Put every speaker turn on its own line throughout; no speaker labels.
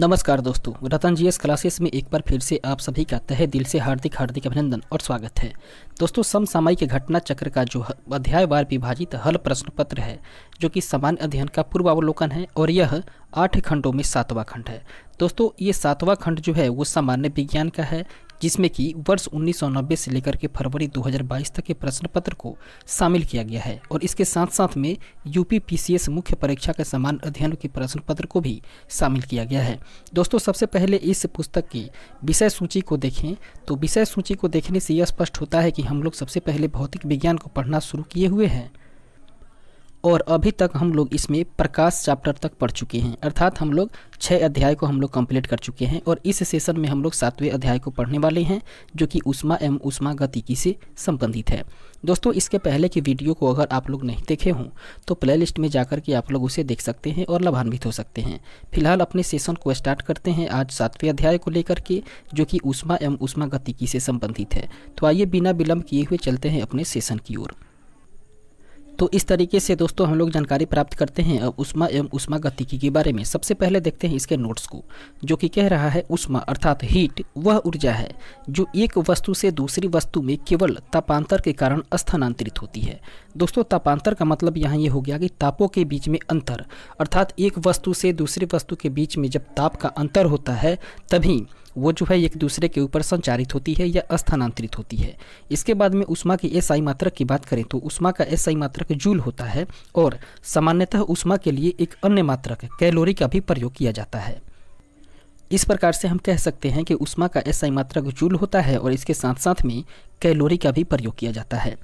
नमस्कार दोस्तों, रतन GS classes में एक बार फिर से आप सभी का तहे दिल से हार्दिक हार्दिक अभिनंदन और स्वागत है। दोस्तों, समसामयिक घटना चक्र का जो अध्यायवार विभाजित हल प्रश्न पत्र है, जो कि सामान्य अध्ययन का पूर्वावलोकन है और यह 8 खंडों में 7वां खंड है। दोस्तों, ये 7वां खंड जो है वो सामान्य विज्ञान का है, जिसमें कि वर्ष 1990 से लेकर के फरवरी 2022 तक के प्रश्न पत्र को शामिल किया गया है और इसके साथ साथ में यूपीपीसीएस मुख्य परीक्षा के समान अध्ययन के प्रश्न पत्र को भी शामिल किया गया है। दोस्तों, सबसे पहले इस पुस्तक की विषय सूची को देखें तो विषय सूची को देखने से यह स्पष्ट होता है कि हम लोग सबसे पहले भौतिक विज्ञान को पढ़ना शुरू किए हुए हैं और अभी तक हम लोग इसमें प्रकाश चैप्टर तक पढ़ चुके हैं, अर्थात हम लोग 6 अध्याय को हम लोग कंप्लीट कर चुके हैं और इस सेशन में हम लोग 7वें अध्याय को पढ़ने वाले हैं, जो कि ऊष्मा एवं ऊष्मागतिकी से संबंधित है। दोस्तों, इसके पहले की वीडियो को अगर आप लोग नहीं देखे हों तो प्लेलिस्ट में जाकर के आप लोग उसे देख सकते हैं और लाभान्वित हो सकते हैं। फिलहाल अपने सेशन को स्टार्ट करते हैं आज 7वें अध्याय को लेकर के, जो कि ऊष्मा एवं ऊष्मागतिकी से संबंधित है। तो आइए बिना विलंब किए हुए चलते हैं अपने सेशन की ओर। तो इस तरीके से दोस्तों हम लोग जानकारी प्राप्त करते हैं अब ऊष्मा एवं ऊष्मागतिकी के बारे में। सबसे पहले देखते हैं इसके नोट्स को, जो कि कह रहा है ऊष्मा अर्थात हीट वह ऊर्जा है जो एक वस्तु से दूसरी वस्तु में केवल तापांतर के कारण स्थानांतरित होती है। दोस्तों, तापांतर का मतलब यहाँ ये हो गया कि तापों के बीच में अंतर, अर्थात एक वस्तु से दूसरी वस्तु के बीच में जब ताप का अंतर होता है तभी वो जो है एक दूसरे के ऊपर संचारित होती है या स्थानांतरित होती है। इसके बाद में ऊष्मा की एसआई मात्रक की बात करें तो ऊष्मा का एसआई मात्रक जूल होता है और सामान्यतः ऊष्मा के लिए एक अन्य मात्रक कैलोरी का भी प्रयोग किया जाता है। इस प्रकार से हम कह सकते हैं कि ऊष्मा का एसआई मात्रक जूल होता है और इसके साथ साथ में कैलोरी का भी प्रयोग किया जाता है।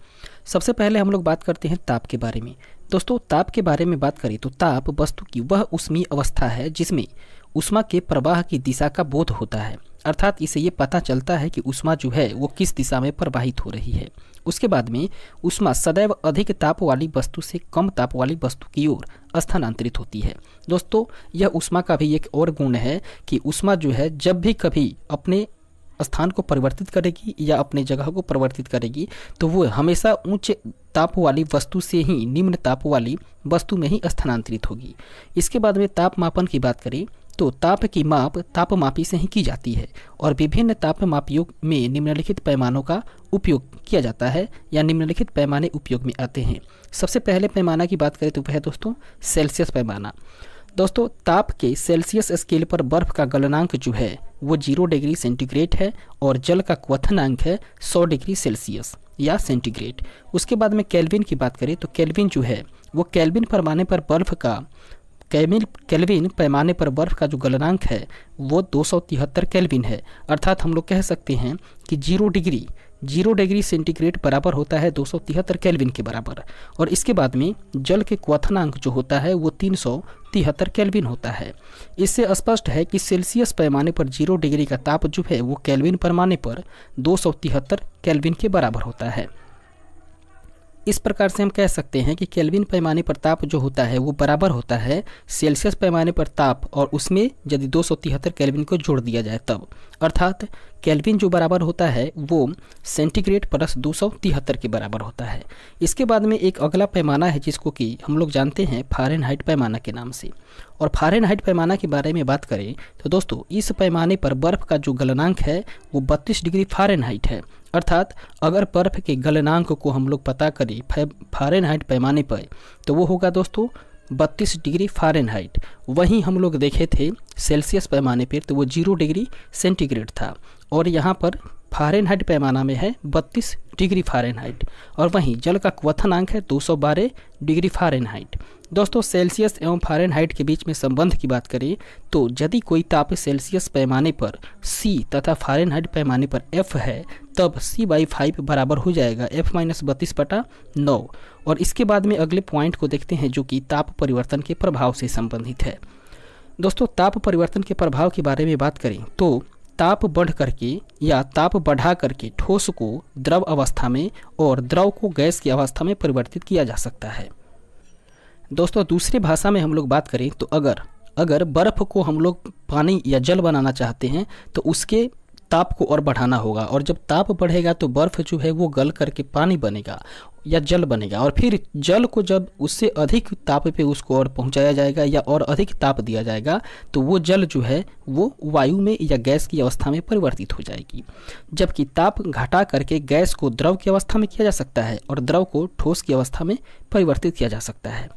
सबसे पहले हम लोग बात करते हैं ताप के बारे में। दोस्तों, ताप के बारे में बात करें तो ताप वस्तु की वह ऊष्मीय अवस्था है जिसमें ऊष्मा के प्रवाह की दिशा का बोध होता है, अर्थात इसे ये पता चलता है कि ऊष्मा जो है वो किस दिशा में प्रवाहित हो रही है। उसके बाद में ऊष्मा सदैव अधिक ताप वाली वस्तु से कम ताप वाली वस्तु की ओर स्थानांतरित होती है। दोस्तों, यह ऊष्मा का भी एक और गुण है कि ऊष्मा जो है जब भी कभी अपने स्थान को परिवर्तित करेगी या अपने जगह को परिवर्तित करेगी तो वो हमेशा उच्च ताप वाली वस्तु से ही निम्न ताप वाली वस्तु में ही स्थानांतरित होगी। इसके बाद में तापमापन की बात करें तो ताप की माप तापमापी से ही की जाती है और विभिन्न तापमापियों में निम्नलिखित पैमानों का उपयोग किया जाता है या निम्नलिखित पैमाने उपयोग में आते हैं। सबसे पहले पैमाना की बात करें तो वह है दोस्तों सेल्सियस पैमाना। दोस्तों, ताप के सेल्सियस स्केल पर बर्फ का गलनांक जो है वो 0 डिग्री सेंटीग्रेड है और जल का क्वथनांक है 100 डिग्री सेल्सियस या सेंटीग्रेड। उसके बाद में केल्विन की बात करें तो केल्विन जो है वो केल्विन पैमाने पर बर्फ का जो गलनांक है वो 273 केल्विन है, अर्थात हम लोग कह सकते हैं कि 0 डिग्री सेंटीग्रेड बराबर होता है 273 केल्विन के बराबर। और इसके बाद में जल के क्वथनांक जो होता है वो 373 केल्विन होता है। इससे स्पष्ट है कि सेल्सियस पैमाने पर 0 डिग्री का ताप जो है वो केल्विन पैमाने पर 273 केल्विन के बराबर होता है। इस प्रकार से हम कह सकते हैं कि केल्विन पैमाने पर ताप जो होता है वो बराबर होता है सेल्सियस पैमाने पर ताप और उसमें यदि 273 केल्विन को जोड़ दिया जाए तब, अर्थात केल्विन जो बराबर होता है वो सेंटीग्रेड प्लस 273 के बराबर होता है। इसके बाद में एक अगला पैमाना है जिसको कि हम लोग जानते हैं फ़ारेनहाइट पैमाना के नाम से। और फ़ारेनहाइट पैमाना के बारे में बात करें तो दोस्तों इस पैमाने पर बर्फ़ का जो गलनांक है वो 32 डिग्री फ़ारेनहाइट है, अर्थात अगर बर्फ़ के गलनांक को हम लोग पता करें फ़ारेनहाइट पैमाने पर तो वो होगा दोस्तों 32 डिग्री फ़ारेनहाइट। वहीं हम लोग देखे थे सेल्सियस पैमाने पर तो वो 0 डिग्री सेंटीग्रेड था और यहाँ पर फ़ारेनहाइट पैमाना में है 32 डिग्री फ़ारेनहाइट और वहीं जल का क्वथनांक है 212 डिग्री फ़ारेनहाइट। दोस्तों, सेल्सियस एवं फ़ारेनहाइट के बीच में संबंध की बात करें तो यदि कोई ताप सेल्सियस पैमाने पर C तथा फ़ारेनहाइट पैमाने पर F है तब C/5 बराबर हो जाएगा F-32/9। और इसके बाद में अगले पॉइंट को देखते हैं जो कि ताप परिवर्तन के प्रभाव से संबंधित है। दोस्तों, ताप परिवर्तन के प्रभाव के बारे में बात करें तो ताप बढ़ करके या ताप बढ़ा करके ठोस को द्रव अवस्था में और द्रव को गैस की अवस्था में परिवर्तित किया जा सकता है। दोस्तों, दूसरी भाषा में हम लोग बात करें तो अगर बर्फ़ को हम लोग पानी या जल बनाना चाहते हैं तो उसके ताप को और बढ़ाना होगा, और जब ताप बढ़ेगा तो बर्फ़ जो है वो गल करके पानी बनेगा या जल बनेगा, और फिर जल को जब उससे अधिक ताप पे उसको और पहुंचाया जाएगा या और अधिक ताप दिया जाएगा तो वो जल जो है वो वायु में या गैस की अवस्था में परिवर्तित हो जाएगी। जबकि ताप घटा करके गैस को द्रव की अवस्था में किया जा सकता है और द्रव को ठोस की अवस्था में परिवर्तित किया जा सकता है।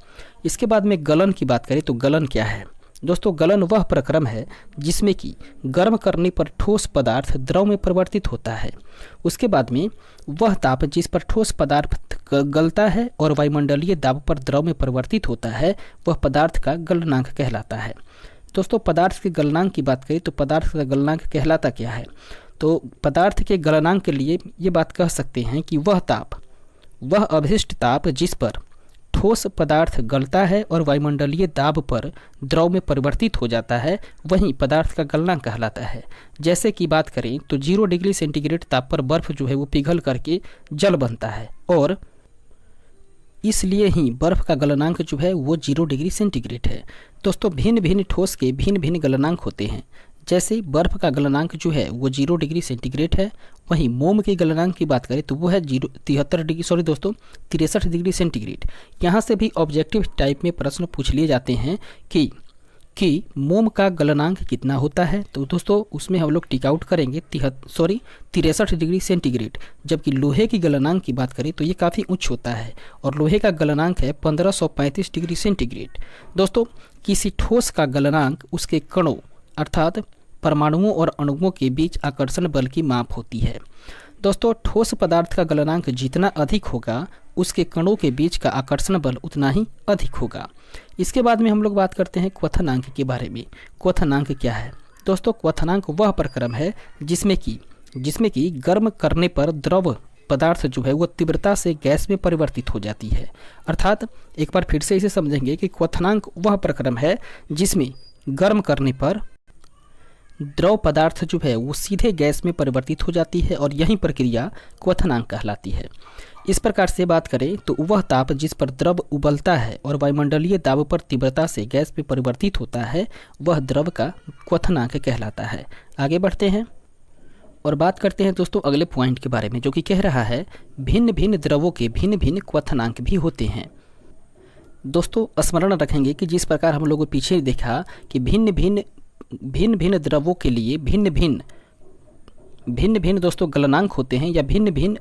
इसके बाद में गलन की बात करें तो गलन क्या है दोस्तों? गलन वह प्रक्रम है जिसमें कि गर्म करने पर ठोस पदार्थ द्रव में परिवर्तित होता है। उसके बाद में वह ताप जिस पर ठोस पदार्थ गलता है और वायुमंडलीय दाब पर द्रव में परिवर्तित होता है वह पदार्थ का गलनांक कहलाता है। दोस्तों पदार्थ के गलनांक की बात करें तो पदार्थ का गलनांक कहलाता क्या है? तो पदार्थ के गलनांक के लिए ये बात कह सकते हैं कि वह अवशिष्ट ताप जिस पर ठोस पदार्थ गलता है और वायुमंडलीय दाब पर द्रव में परिवर्तित हो जाता है वही पदार्थ का गलनांक कहलाता है। जैसे कि बात करें तो 0 डिग्री सेंटीग्रेड ताप पर बर्फ जो है वो पिघल करके जल बनता है, और इसलिए ही बर्फ का गलनांक जो है वो 0 डिग्री सेंटीग्रेड है। दोस्तों भिन्न भिन्न ठोस के भिन्न भिन्न गलनांक होते हैं। जैसे बर्फ का गलनांक जो है वो 0 डिग्री सेंटीग्रेड है, वहीं मोम के गलनांक की बात करें तो वो है 63 डिग्री सेंटीग्रेड। यहाँ से ऑब्जेक्टिव टाइप में प्रश्न पूछ लिए जाते हैं कि मोम का गलनांक कितना होता है, तो दोस्तों उसमें हम लोग टिक आउट करेंगे 63 डिग्री सेंटीग्रेड। जबकि लोहे की गलनांक की बात करें तो ये काफ़ी उच्च होता है और लोहे का गलनांक है 1535 डिग्री सेंटीग्रेड। दोस्तों किसी ठोस का गलनांक उसके कणों अर्थात परमाणुओं और अणुओं के बीच आकर्षण बल की माप होती है। दोस्तों ठोस पदार्थ का गलनांक जितना अधिक होगा उसके कणों के बीच का आकर्षण बल उतना ही अधिक होगा। इसके बाद में हम लोग बात करते हैं क्वथनांक के बारे में। क्वथनांक क्या है? दोस्तों क्वथनांक वह प्रक्रम है जिसमें कि गर्म करने पर द्रव पदार्थ जो है वो तीव्रता से गैस में परिवर्तित हो जाती है। अर्थात एक बार फिर से इसे समझेंगे कि क्वथनांक वह प्रक्रम है जिसमें गर्म करने पर द्रव पदार्थ जो है वो सीधे गैस में परिवर्तित हो जाती है और यही प्रक्रिया क्वथनांक कहलाती है। इस प्रकार से बात करें तो वह ताप जिस पर द्रव उबलता है और वायुमंडलीय दाब पर तीव्रता से गैस में परिवर्तित होता है वह द्रव का क्वथनांक कहलाता है। आगे बढ़ते हैं और बात करते हैं दोस्तों अगले पॉइंट के बारे में, जो कि कह रहा है भिन्न भिन्न द्रवों के भिन्न भिन्न क्वथनांक भी होते हैं। दोस्तों स्मरण रखेंगे कि जिस प्रकार हम लोगों पीछे देखा कि भिन्न भिन्न द्रवों के लिए भिन्न भिन्न दोस्तों गलनांक होते हैं या भिन्न भिन्न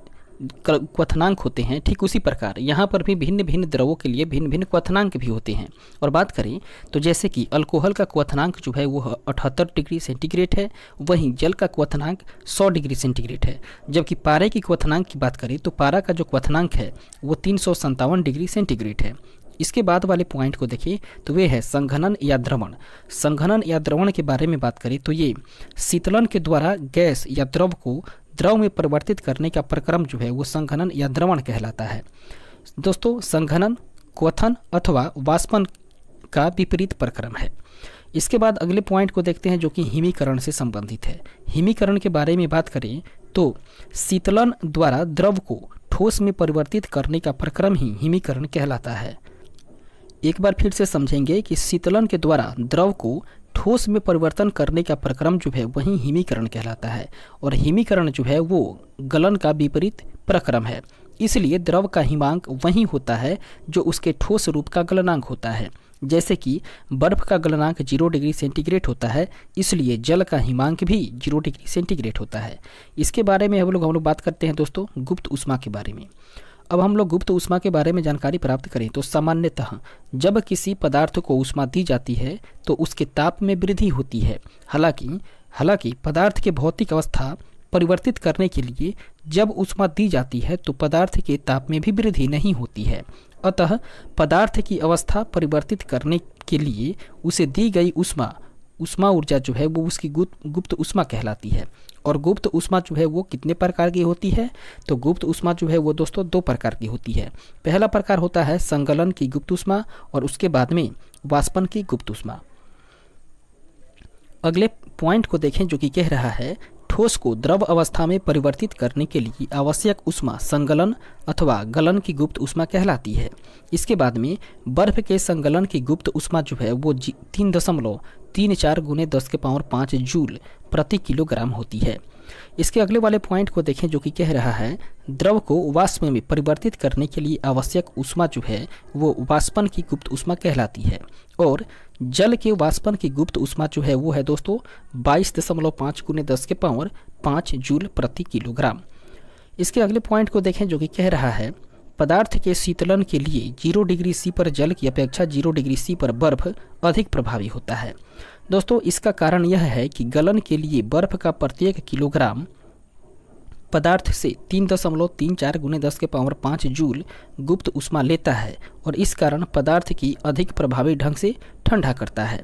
क्वथनांक होते हैं, ठीक उसी प्रकार यहाँ पर भी भिन्न भिन्न द्रवों के लिए भिन्न भिन्न क्वथनांक भी होते हैं। और बात करें तो जैसे कि अल्कोहल का क्वथनांक जो है वो 78 डिग्री सेंटीग्रेड है, वहीं जल का क्वथनांक 100 डिग्री सेंटीग्रेड है। जबकि पारे की क्वथनांक की बात करें तो पारा का जो क्वथनांक है वो 357 डिग्री सेंटीग्रेड है। इसके बाद वाले पॉइंट को देखें तो वे है संघनन या द्रवण। संघनन या द्रवण के बारे में बात करें तो ये शीतलन के द्वारा गैस या द्रव को द्रव में परिवर्तित करने का प्रक्रम जो है वो संघनन या द्रवण कहलाता है। दोस्तों संघनन क्वथन अथवा वाष्पन का विपरीत प्रक्रम है। इसके बाद अगले पॉइंट को देखते हैं जो कि हिमीकरण से संबंधित है। हिमीकरण के बारे में बात करें तो शीतलन द्वारा द्रव को ठोस में परिवर्तित करने का प्रक्रम ही हिमीकरण कहलाता है। एक बार फिर से समझेंगे कि शीतलन के द्वारा द्रव को ठोस में परिवर्तन करने का प्रक्रम जो है वही हिमीकरण कहलाता है, और हिमीकरण जो है वो गलन का विपरीत प्रक्रम है। इसलिए द्रव का हिमांक वही होता है जो उसके ठोस रूप का गलनांक होता है। जैसे कि बर्फ का गलनांक 0 डिग्री सेंटीग्रेड होता है, इसलिए जल का हिमांक भी 0 डिग्री सेंटीग्रेड होता है। इसके बारे में हम लोग बात करते हैं दोस्तों गुप्त ऊष्मा के बारे में। अब हम लोग गुप्त ऊष्मा के बारे में जानकारी प्राप्त करें तो सामान्यतः जब किसी पदार्थ को ऊष्मा दी जाती है तो उसके ताप में वृद्धि होती है। हालांकि पदार्थ के भौतिक अवस्था परिवर्तित करने के लिए जब ऊष्मा दी जाती है तो पदार्थ के ताप में भी वृद्धि नहीं होती है। अतः पदार्थ की अवस्था परिवर्तित करने के लिए उसे दी गई ऊष्मा ऊर्जा जो है वो उसकी गुप्त ऊष्मा कहलाती है। और गुप्त ऊष्मा जो है वो कितने प्रकार की होती है? तो गुप्त ऊष्मा जो है वो दोस्तों 2 प्रकार की होती है। पहला प्रकार होता है संगलन की गुप्त ऊष्मा और उसके बाद में वाष्पन की गुप्त ऊष्मा। अगले पॉइंट को देखें जो कि कह रहा है ठोस को द्रव अवस्था में परिवर्तित करने के लिए आवश्यक ऊष्मा संगलन अथवा गलन की गुप्त ऊष्मा कहलाती है। इसके बाद में बर्फ के संगलन की गुप्त ऊष्मा जो है वो 3.34 गुने 10⁵ जूल प्रति किलोग्राम होती है। इसके अगले वाले पॉइंट को देखें जो कि कह रहा है द्रव को वाष्प में परिवर्तित करने के लिए आवश्यक ऊष्मा जो है वो वाष्पन की गुप्त ऊष्मा कहलाती है और जल के वाष्पन की गुप्त ऊष्मा जो है वो है दोस्तों 22.5 गुने 10⁵ जूल प्रति किलोग्राम। इसके अगले पॉइंट को देखें जो कि कह रहा है पदार्थ के शीतलन के लिए 0 डिग्री सी पर जल की अपेक्षा 0 डिग्री सी पर बर्फ अधिक प्रभावी होता है। दोस्तों इसका कारण यह है कि गलन के लिए बर्फ का प्रत्येक किलोग्राम पदार्थ से 3.34 गुने 10⁵ जूल गुप्त ऊष्मा लेता है और इस कारण पदार्थ की अधिक प्रभावी ढंग से ठंडा करता है।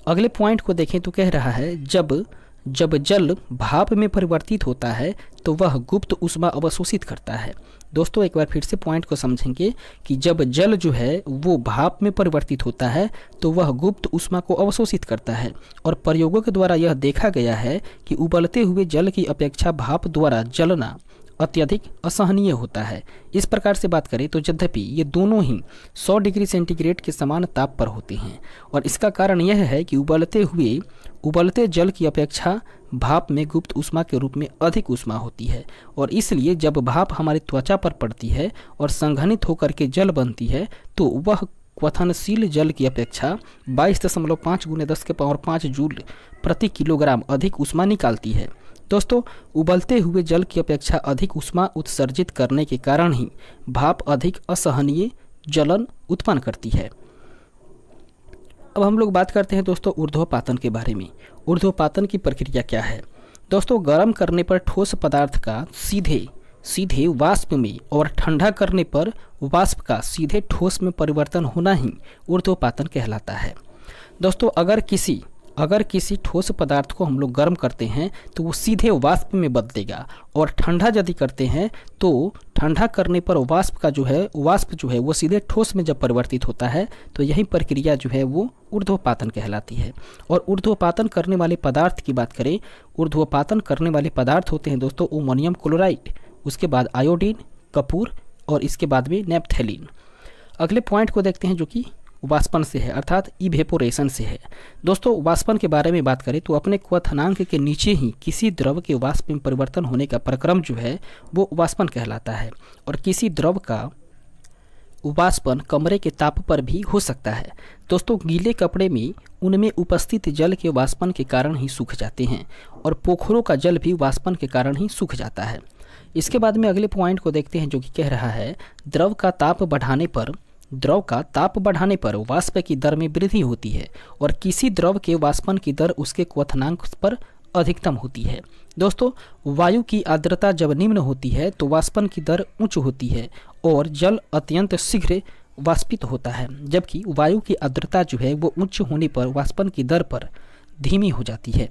अगले पॉइंट को देखें तो कह रहा है जब जल भाप में परिवर्तित होता है तो वह गुप्त ऊष्मा अवशोषित करता है। दोस्तों एक बार फिर से पॉइंट को समझेंगे कि जब जल जो है वो भाप में परिवर्तित होता है तो वह गुप्त ऊष्मा को अवशोषित करता है और प्रयोगों के द्वारा यह देखा गया है कि उबलते हुए जल की अपेक्षा भाप द्वारा जलना अत्यधिक असहनीय होता है। इस प्रकार से बात करें तो यद्यपि ये दोनों ही 100 डिग्री सेंटीग्रेड के समान ताप पर होते हैं और इसका कारण यह है कि उबलते जल की अपेक्षा भाप में गुप्त ऊष्मा के रूप में अधिक ऊष्मा होती है और इसलिए जब भाप हमारी त्वचा पर पड़ती है और संघनित होकर के जल बनती है तो वह क्वथनशील जल की अपेक्षा 22.5 गुने 10⁵ जूल प्रति किलोग्राम अधिक ऊष्मा निकालती है। दोस्तों उबलते हुए जल की अपेक्षा अधिक ऊष्मा उत्सर्जित करने के कारण ही भाप अधिक असहनीय जलन उत्पन्न करती है। अब हम लोग बात करते हैं दोस्तों ऊर्ध्वपातन के बारे में। ऊर्ध्वपातन की प्रक्रिया क्या है? दोस्तों गर्म करने पर ठोस पदार्थ का सीधे वाष्प में और ठंडा करने पर वाष्प का सीधे ठोस में परिवर्तन होना ही ऊर्ध्वपातन कहलाता है। दोस्तों अगर किसी ठोस पदार्थ को हम लोग गर्म करते हैं तो वो सीधे वाष्प में बदलेगा और ठंडा यदि करते हैं तो ठंडा करने पर वाष्प जो है वो सीधे ठोस में जब परिवर्तित होता है तो यही प्रक्रिया जो है वो ऊर्ध्वपातन कहलाती है। और ऊर्ध्वपातन करने वाले पदार्थ की बात करें, ऊर्ध्वपातन करने वाले पदार्थ होते हैं दोस्तों अमोनियम क्लोराइड, उसके बाद आयोडीन, कपूर और इसके बाद में नेपथेलिन। अगले पॉइंट को देखते हैं जो कि वाष्पन से है अर्थात इवेपोरेशन से है। दोस्तों वाष्पन के बारे में बात करें तो अपने क्वथनांक के नीचे ही किसी द्रव के वाष्प में परिवर्तन होने का प्रक्रम जो है वो वाष्पन कहलाता है और किसी द्रव का वाष्पन कमरे के ताप पर भी हो सकता है। दोस्तों गीले कपड़े में उनमें उपस्थित जल के वाष्पन के कारण ही सूख जाते हैं और पोखरों का जल भी वाष्पन के कारण ही सूख जाता है। इसके बाद में अगले पॉइंट को देखते हैं जो कि कह रहा है द्रव का ताप बढ़ाने पर वाष्प की दर में वृद्धि होती है और किसी द्रव के वाष्पन की दर उसके क्वथनांक पर अधिकतम होती है। दोस्तों वायु की आर्द्रता जब निम्न होती है तो वाष्पन की दर उच्च होती है और जल अत्यंत शीघ्र वाष्पित होता है, जबकि वायु की आर्द्रता जो है वो उच्च होने पर वाष्पन की दर पर धीमी हो जाती है।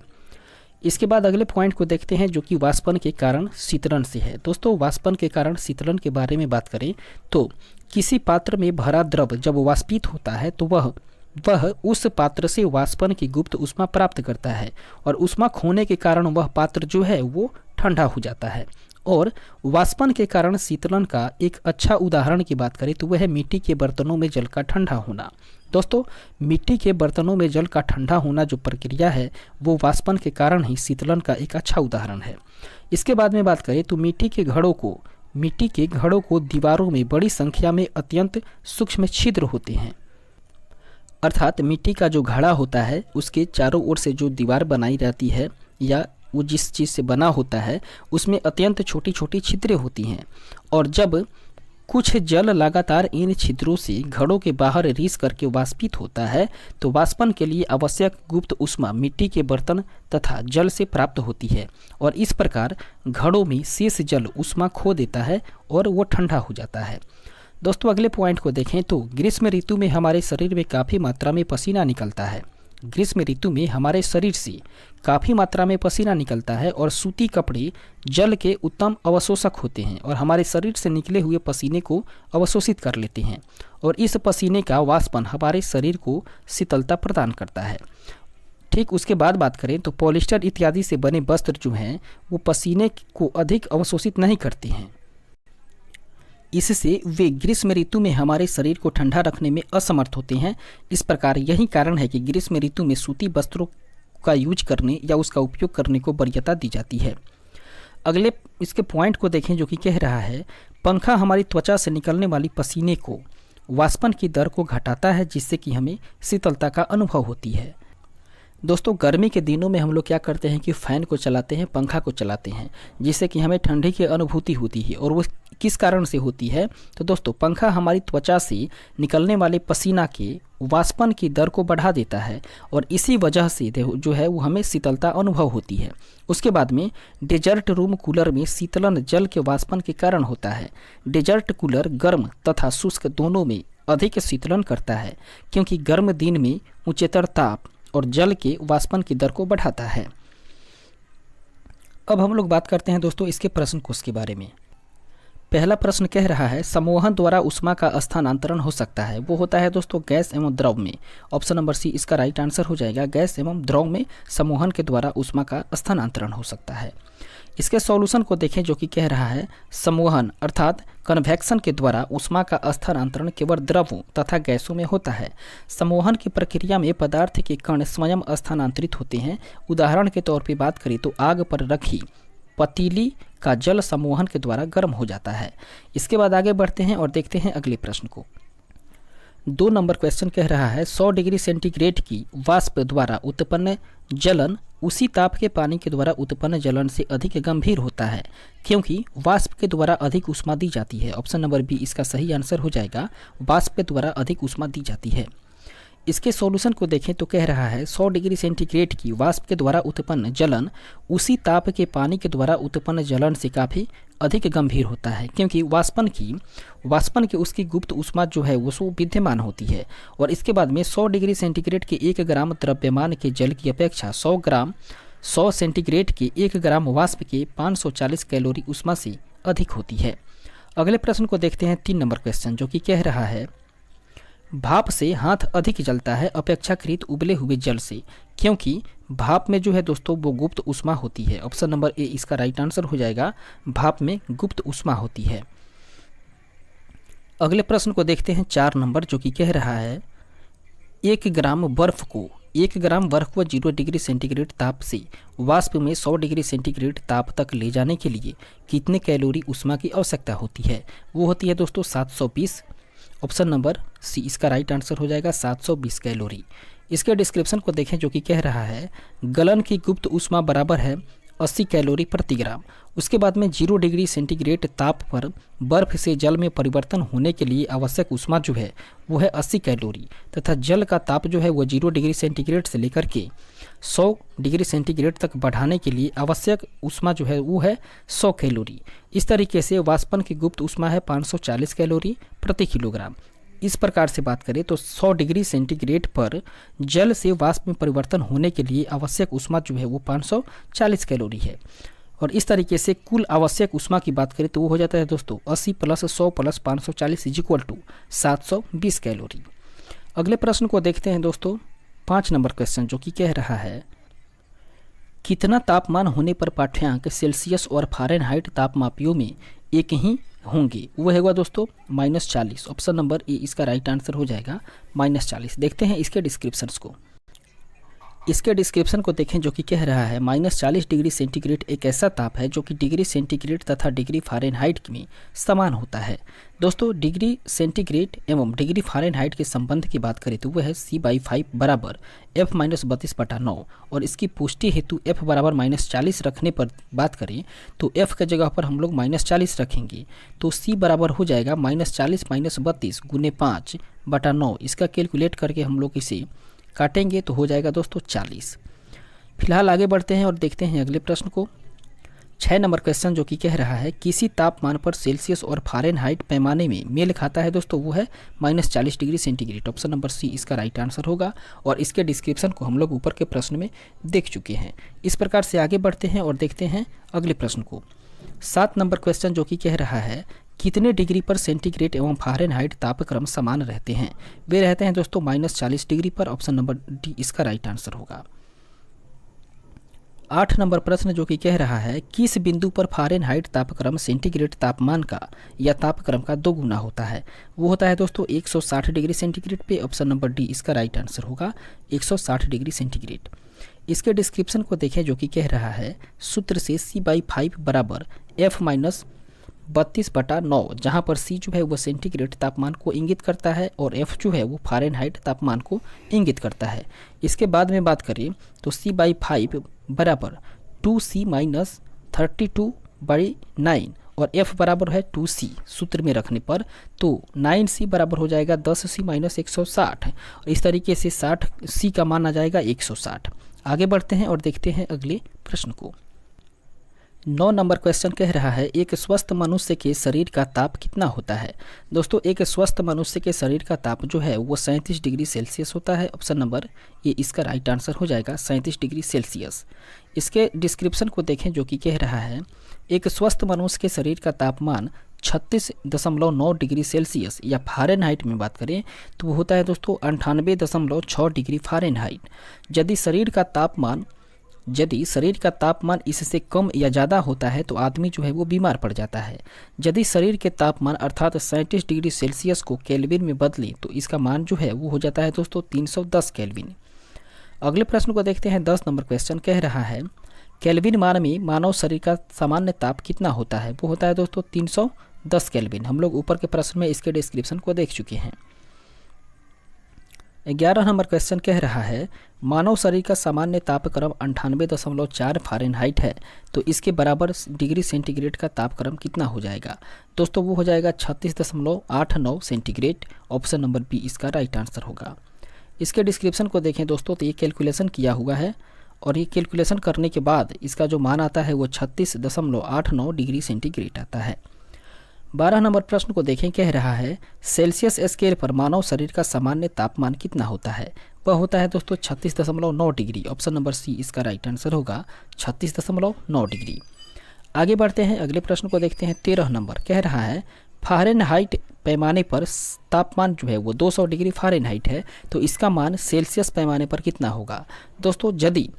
इसके बाद अगले पॉइंट को देखते हैं जो कि वाष्पन के कारण शीतलन से है। दोस्तों वाष्पन के कारण शीतलन के बारे में बात करें तो किसी पात्र में भरा द्रव जब वाष्पित होता है तो वह उस पात्र से वाष्पन की गुप्त ऊष्मा प्राप्त करता है और ऊष्मा खोने के कारण वह पात्र जो है वो ठंडा हो जाता है। और वाष्पन के कारण शीतलन का एक अच्छा उदाहरण की बात करें तो वह है मिट्टी के बर्तनों में जल का ठंडा होना। दोस्तों मिट्टी के बर्तनों में जल का ठंडा होना जो प्रक्रिया है वो वाष्पन के कारण ही शीतलन का एक अच्छा उदाहरण है। इसके बाद में बात करें तो मिट्टी के घड़ों को दीवारों में बड़ी संख्या में अत्यंत सूक्ष्म छिद्र होते हैं, अर्थात मिट्टी का जो घड़ा होता है उसके चारों ओर से जो दीवार बनाई जाती है या वो जिस चीज़ से बना होता है उसमें अत्यंत छोटी छोटी छिद्रें होती हैं और जब कुछ जल लगातार इन छिद्रों से घड़ों के बाहर रिस करके वाष्पित होता है तो वाष्पन के लिए आवश्यक गुप्त ऊष्मा मिट्टी के बर्तन तथा जल से प्राप्त होती है और इस प्रकार घड़ों में शेष जल ऊष्मा खो देता है और वो ठंडा हो जाता है। दोस्तों अगले पॉइंट को देखें तो ग्रीष्म ऋतु में हमारे शरीर में काफ़ी मात्रा में पसीना निकलता है। ग्रीष्म ऋतु में हमारे शरीर से काफ़ी मात्रा में पसीना निकलता है और सूती कपड़े जल के उत्तम अवशोषक होते हैं और हमारे शरीर से निकले हुए पसीने को अवशोषित कर लेते हैं और इस पसीने का वाष्पन हमारे शरीर को शीतलता प्रदान करता है। ठीक उसके बाद बात करें तो पॉलिस्टर इत्यादि से बने वस्त्र जो हैं वो पसीने को अधिक अवशोषित नहीं करते हैं, इससे वे ग्रीष्म ऋतु में हमारे शरीर को ठंडा रखने में असमर्थ होते हैं। इस प्रकार यही कारण है कि ग्रीष्म ऋतु में सूती वस्त्रों का यूज करने या उसका उपयोग करने को वरीयता दी जाती है। अगले इसके पॉइंट को देखें जो कि कह रहा है पंखा हमारी त्वचा से निकलने वाली पसीने को वाष्पन की दर को घटाता है, जिससे कि हमें शीतलता का अनुभव होती है। दोस्तों गर्मी के दिनों में हम लोग क्या करते हैं कि फ़ैन को चलाते हैं, पंखा को चलाते हैं, जिससे कि हमें ठंडी की अनुभूति होती है। और वो किस कारण से होती है? तो दोस्तों पंखा हमारी त्वचा से निकलने वाले पसीना के वाष्पन की दर को बढ़ा देता है और इसी वजह से जो है वो हमें शीतलता अनुभव होती है। उसके बाद में डेजर्ट रूम कूलर में शीतलन जल के वाष्पन के कारण होता है। डेजर्ट कूलर गर्म तथा शुष्क दोनों में अधिक शीतलन करता है, क्योंकि गर्म दिन में उच्चतर ताप और जल के वाष्पन की दर को बढ़ाता है। अब हम लोग बात करते हैं दोस्तों इसके प्रश्न कोश के बारे में। पहला प्रश्न कह रहा है संवहन द्वारा ऊष्मा का स्थानांतरण हो सकता है। वो होता है दोस्तों गैस एवं द्रव में। ऑप्शन नंबर सी इसका राइट आंसर हो जाएगा। गैस एवं द्रव में संवहन के द्वारा ऊष्मा का स्थानांतरण हो सकता है। इसके सॉल्यूशन को देखें जो कि कह रहा है संवहन अर्थात कन्वेक्शन के द्वारा ऊष्मा का स्थानांतरण केवल द्रवों तथा गैसों में होता है। संवहन की प्रक्रिया में पदार्थ के कण स्वयं स्थानांतरित होते हैं। उदाहरण के तौर पर बात करें तो आग पर रखी पतीली का जल संवहन के द्वारा गर्म हो जाता है। इसके बाद आगे बढ़ते हैं और देखते हैं अगले प्रश्न को। 2 नंबर क्वेश्चन कह रहा है 100 डिग्री सेंटीग्रेड की वाष्प द्वारा उत्पन्न जलन उसी ताप के पानी के द्वारा उत्पन्न जलन से अधिक गंभीर होता है, क्योंकि वाष्प के द्वारा अधिक ऊष्मा दी जाती है। ऑप्शन नंबर बी इसका सही आंसर हो जाएगा। वाष्प के द्वारा अधिक ऊष्मा दी जाती है। इसके सॉल्यूशन को देखें तो कह रहा है 100 डिग्री सेंटीग्रेड की वाष्प के द्वारा उत्पन्न जलन उसी ताप के पानी के द्वारा उत्पन्न जलन से काफ़ी अधिक गंभीर होता है, क्योंकि वाष्पन की उसकी गुप्त ऊष्मा जो है वो विद्यमान होती है। और इसके बाद में 100 डिग्री सेंटीग्रेड के 1 ग्राम द्रव्यमान के जल की अपेक्षा 100 सेंटीग्रेड के 1 ग्राम वाष्प के 540 कैलोरी ऊष्मा से अधिक होती है। अगले प्रश्न को देखते हैं 3 नंबर क्वेश्चन जो कि कह रहा है भाप से हाथ अधिक जलता है अपेक्षाकृत उबले हुए जल से, क्योंकि भाप में जो है दोस्तों वो गुप्त ऊष्मा होती है। ऑप्शन नंबर ए इसका राइट आंसर हो जाएगा। भाप में गुप्त ऊष्मा होती है। अगले प्रश्न को देखते हैं 4 नंबर जो कि कह रहा है 1 ग्राम बर्फ को 0 डिग्री सेंटीग्रेड ताप से वाष्प में 100 डिग्री सेंटीग्रेड ताप तक ले जाने के लिए कितने कैलोरी ऊष्मा की आवश्यकता होती है? वो होती है दोस्तों 720। ऑप्शन नंबर सी इसका राइट आंसर हो जाएगा 720 कैलोरी। इसके डिस्क्रिप्शन को देखें जो कि कह रहा है गलन की गुप्त ऊष्मा बराबर है 80 कैलोरी प्रति ग्राम। उसके बाद में 0 डिग्री सेंटीग्रेड ताप पर बर्फ से जल में परिवर्तन होने के लिए आवश्यक ऊष्मा जो है वो है 80 कैलोरी तथा जल का ताप जो है वो 0 डिग्री सेंटीग्रेड से लेकर के 100 डिग्री सेंटीग्रेड तक बढ़ाने के लिए आवश्यक ऊष्मा जो है वो है 100 कैलोरी। इस तरीके से वाष्पन की गुप्त ऊष्मा है 540 कैलोरी प्रति किलोग्राम। इस प्रकार से बात करें तो 100 डिग्री सेंटीग्रेड पर जल से वाष्प में परिवर्तन होने के लिए आवश्यक ऊष्मा जो है वो 540 कैलोरी है। और इस तरीके से कुल आवश्यक ऊष्मा की बात करें तो वो हो जाता है दोस्तों 80 + 100 + 540 = 720 कैलोरी। अगले प्रश्न को देखते हैं दोस्तों 5 नंबर क्वेश्चन जो कि कह रहा है कितना तापमान होने पर पाठ्यांक सेल्सियस और फ़ारेनहाइट तापमापियों में एक ही होंगे? वो होगा दोस्तों -40। ऑप्शन नंबर ए इसका राइट आंसर हो जाएगा -40। देखते हैं इसके डिस्क्रिप्शंस को। इसके डिस्क्रिप्शन को देखें जो कि कह रहा है -40 डिग्री सेंटीग्रेड एक ऐसा ताप है जो कि डिग्री सेंटीग्रेड तथा डिग्री फ़ारेनहाइट में समान होता है। दोस्तों डिग्री सेंटीग्रेड एवं डिग्री फ़ारेनहाइट के संबंध की बात करें तो वह है C/5 बराबर F - 32/9 और इसकी पुष्टि हेतु F बराबर -40 रखने पर बात करें तो F के जगह पर हम लोग -40 रखेंगे तो C बराबर हो जाएगा -40 - 32 × 5/9। इसका कैलकुलेट करके हम लोग इसे काटेंगे तो हो जाएगा दोस्तों 40। फिलहाल आगे बढ़ते हैं और देखते हैं अगले प्रश्न को। 6 नंबर क्वेश्चन जो कि कह रहा है किसी तापमान पर सेल्सियस और फ़ारेनहाइट पैमाने में मेल खाता है दोस्तों वो है -40 degree centigrade. Option number C इसका राइट आंसर होगा और इसके डिस्क्रिप्शन को हम लोग ऊपर के प्रश्न में देख चुके हैं। इस प्रकार से आगे बढ़ते हैं और देखते हैं अगले प्रश्न को। 7 नंबर क्वेश्चन जो कि कह रहा है कितने डिग्री पर सेंटीग्रेड एवं फ़ारेनहाइट तापक्रम समान रहते हैं? वे रहते हैं दोस्तों -40 डिग्री पर। ऑप्शन नंबर डी इसका राइट आंसर होगा। 8 नंबर प्रश्न जो कि कह रहा है किस बिंदु पर फ़ारेनहाइट तापक्रम सेंटीग्रेड तापमान का या तापक्रम का 2 गुना होता है। वो होता है दोस्तों 160 डिग्री सेंटीग्रेड पे। ऑप्शन नंबर डी इसका राइट आंसर होगा 160 डिग्री सेंटीग्रेड। इसके डिस्क्रिप्शन को देखें जो कि कह रहा है सूत्र से C/5 बराबर F-32/9, जहाँ पर C जो है वो सेंटीग्रेड तापमान को इंगित करता है और F जो है वो फ़ारेनहाइट तापमान को इंगित करता है। इसके बाद में बात करें तो C/5 बराबर 2C-32/9 और F बराबर है 2C सूत्र में रखने पर, तो 9C बराबर हो जाएगा 10C-160। इस तरीके से 60C का मान आ जाएगा 160। आगे बढ़ते हैं और देखते हैं अगले प्रश्न को। 9 नंबर क्वेश्चन कह रहा है एक स्वस्थ मनुष्य के शरीर का ताप कितना होता है। दोस्तों एक स्वस्थ मनुष्य के शरीर का ताप जो है वो 37 डिग्री सेल्सियस होता है। ऑप्शन नंबर ए इसका राइट आंसर हो जाएगा 37 डिग्री सेल्सियस। इसके डिस्क्रिप्शन को देखें जो कि कह रहा है एक स्वस्थ मनुष्य के शरीर का तापमान 36.9 डिग्री सेल्सियस या फ़ारेनहाइट में बात करें तो वो होता है दोस्तों 98.6 डिग्री फ़ारेनहाइट। यदि शरीर का तापमान इससे कम या ज़्यादा होता है तो आदमी जो है वो बीमार पड़ जाता है। यदि शरीर के तापमान अर्थात 37 डिग्री सेल्सियस को केल्विन में बदलें तो इसका मान जो है वो हो जाता है दोस्तों 310 केल्विन। अगले प्रश्न को देखते हैं। 10 नंबर क्वेश्चन कह रहा है केल्विन मान में मानव शरीर का सामान्य ताप कितना होता है। वो होता है दोस्तों 310 केल्विन। हम लोग ऊपर के प्रश्न में इसके डिस्क्रिप्शन को देख चुके हैं। 11 नंबर क्वेश्चन कह रहा है मानव शरीर का सामान्य तापक्रम 98.4 फ़ारेनहाइट है तो इसके बराबर डिग्री सेंटीग्रेड का तापक्रम कितना हो जाएगा। दोस्तों वो हो जाएगा 36.89 सेंटीग्रेड। ऑप्शन नंबर बी इसका राइट आंसर होगा। इसके डिस्क्रिप्शन को देखें दोस्तों तो ये कैलकुलेशन किया हुआ है और ये कैलकुलेशन करने के बाद इसका जो मान आता है वो 36.89 डिग्री सेंटीग्रेड आता है। 12 नंबर प्रश्न को देखें कह रहा है सेल्सियस स्केल पर मानव शरीर का सामान्य तापमान कितना होता है। वह होता है दोस्तों 36.9 डिग्री। ऑप्शन नंबर सी इसका राइट आंसर होगा 36.9 डिग्री। आगे बढ़ते हैं अगले प्रश्न को देखते हैं। 13 नंबर कह रहा है फ़ारेनहाइट पैमाने पर तापमान जो है वो 200 डिग्री फ़ारेनहाइट है तो इसका मान सेल्सियस पैमाने पर कितना होगा। दोस्तों यदि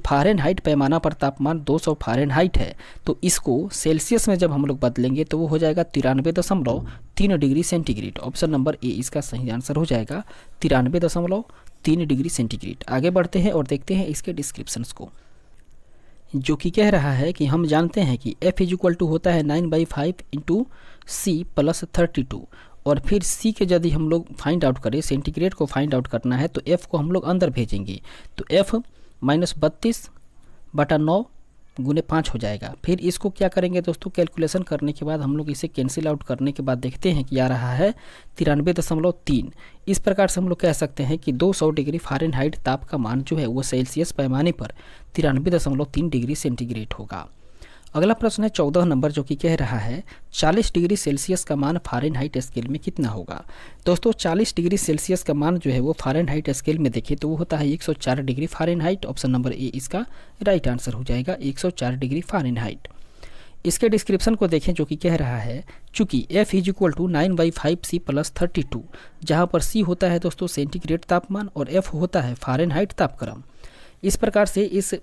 फ़ारेनहाइट पैमाना पर तापमान 200 फ़ारेनहाइट है तो इसको सेल्सियस में जब हम लोग बदलेंगे तो वो हो जाएगा 93.3 degree centigrade. Option number A इसका सही आंसर हो जाएगा 93.3 डिग्री सेंटीग्रेड। आगे बढ़ते हैं और देखते हैं इसके डिस्क्रिप्शंस को जो कि कह रहा है कि हम जानते हैं कि F = होता है 9/5 × C + 32 और फिर C के यदि हम लोग फाइंड आउट करें सेंटीग्रेड को फाइंड आउट करना है तो F को हम लोग अंदर भेजेंगे तो F -32/9 × 5 हो जाएगा। फिर इसको क्या करेंगे दोस्तों कैलकुलेशन करने के बाद हम लोग इसे कैंसिल आउट करने के बाद देखते हैं कि आ रहा है 93.3। इस प्रकार से हम लोग कह सकते हैं कि 200 डिग्री फ़ारेनहाइट ताप का मान जो है वो सेल्सियस पैमाने पर 93.3 डिग्री सेंटीग्रेड होगा। अगला प्रश्न है 14 नंबर जो कि कह रहा है 40 डिग्री सेल्सियस का मान फ़ारेनहाइट स्केल में कितना होगा। दोस्तों 40 डिग्री सेल्सियस का मान जो है वो फ़ारेनहाइट स्केल में देखें तो वो होता है 104 degree Fahrenheit. Option number A इसका राइट आंसर हो जाएगा 104 डिग्री फ़ारेनहाइट। इसके डिस्क्रिप्शन को देखें जो कि कह रहा है चूँकि F = 9/5 C + 32 जहाँ पर C होता है दोस्तों सेंटीग्रेड तापमान और F होता है फ़ारेनहाइट तापक्रम। इस प्रकार से इस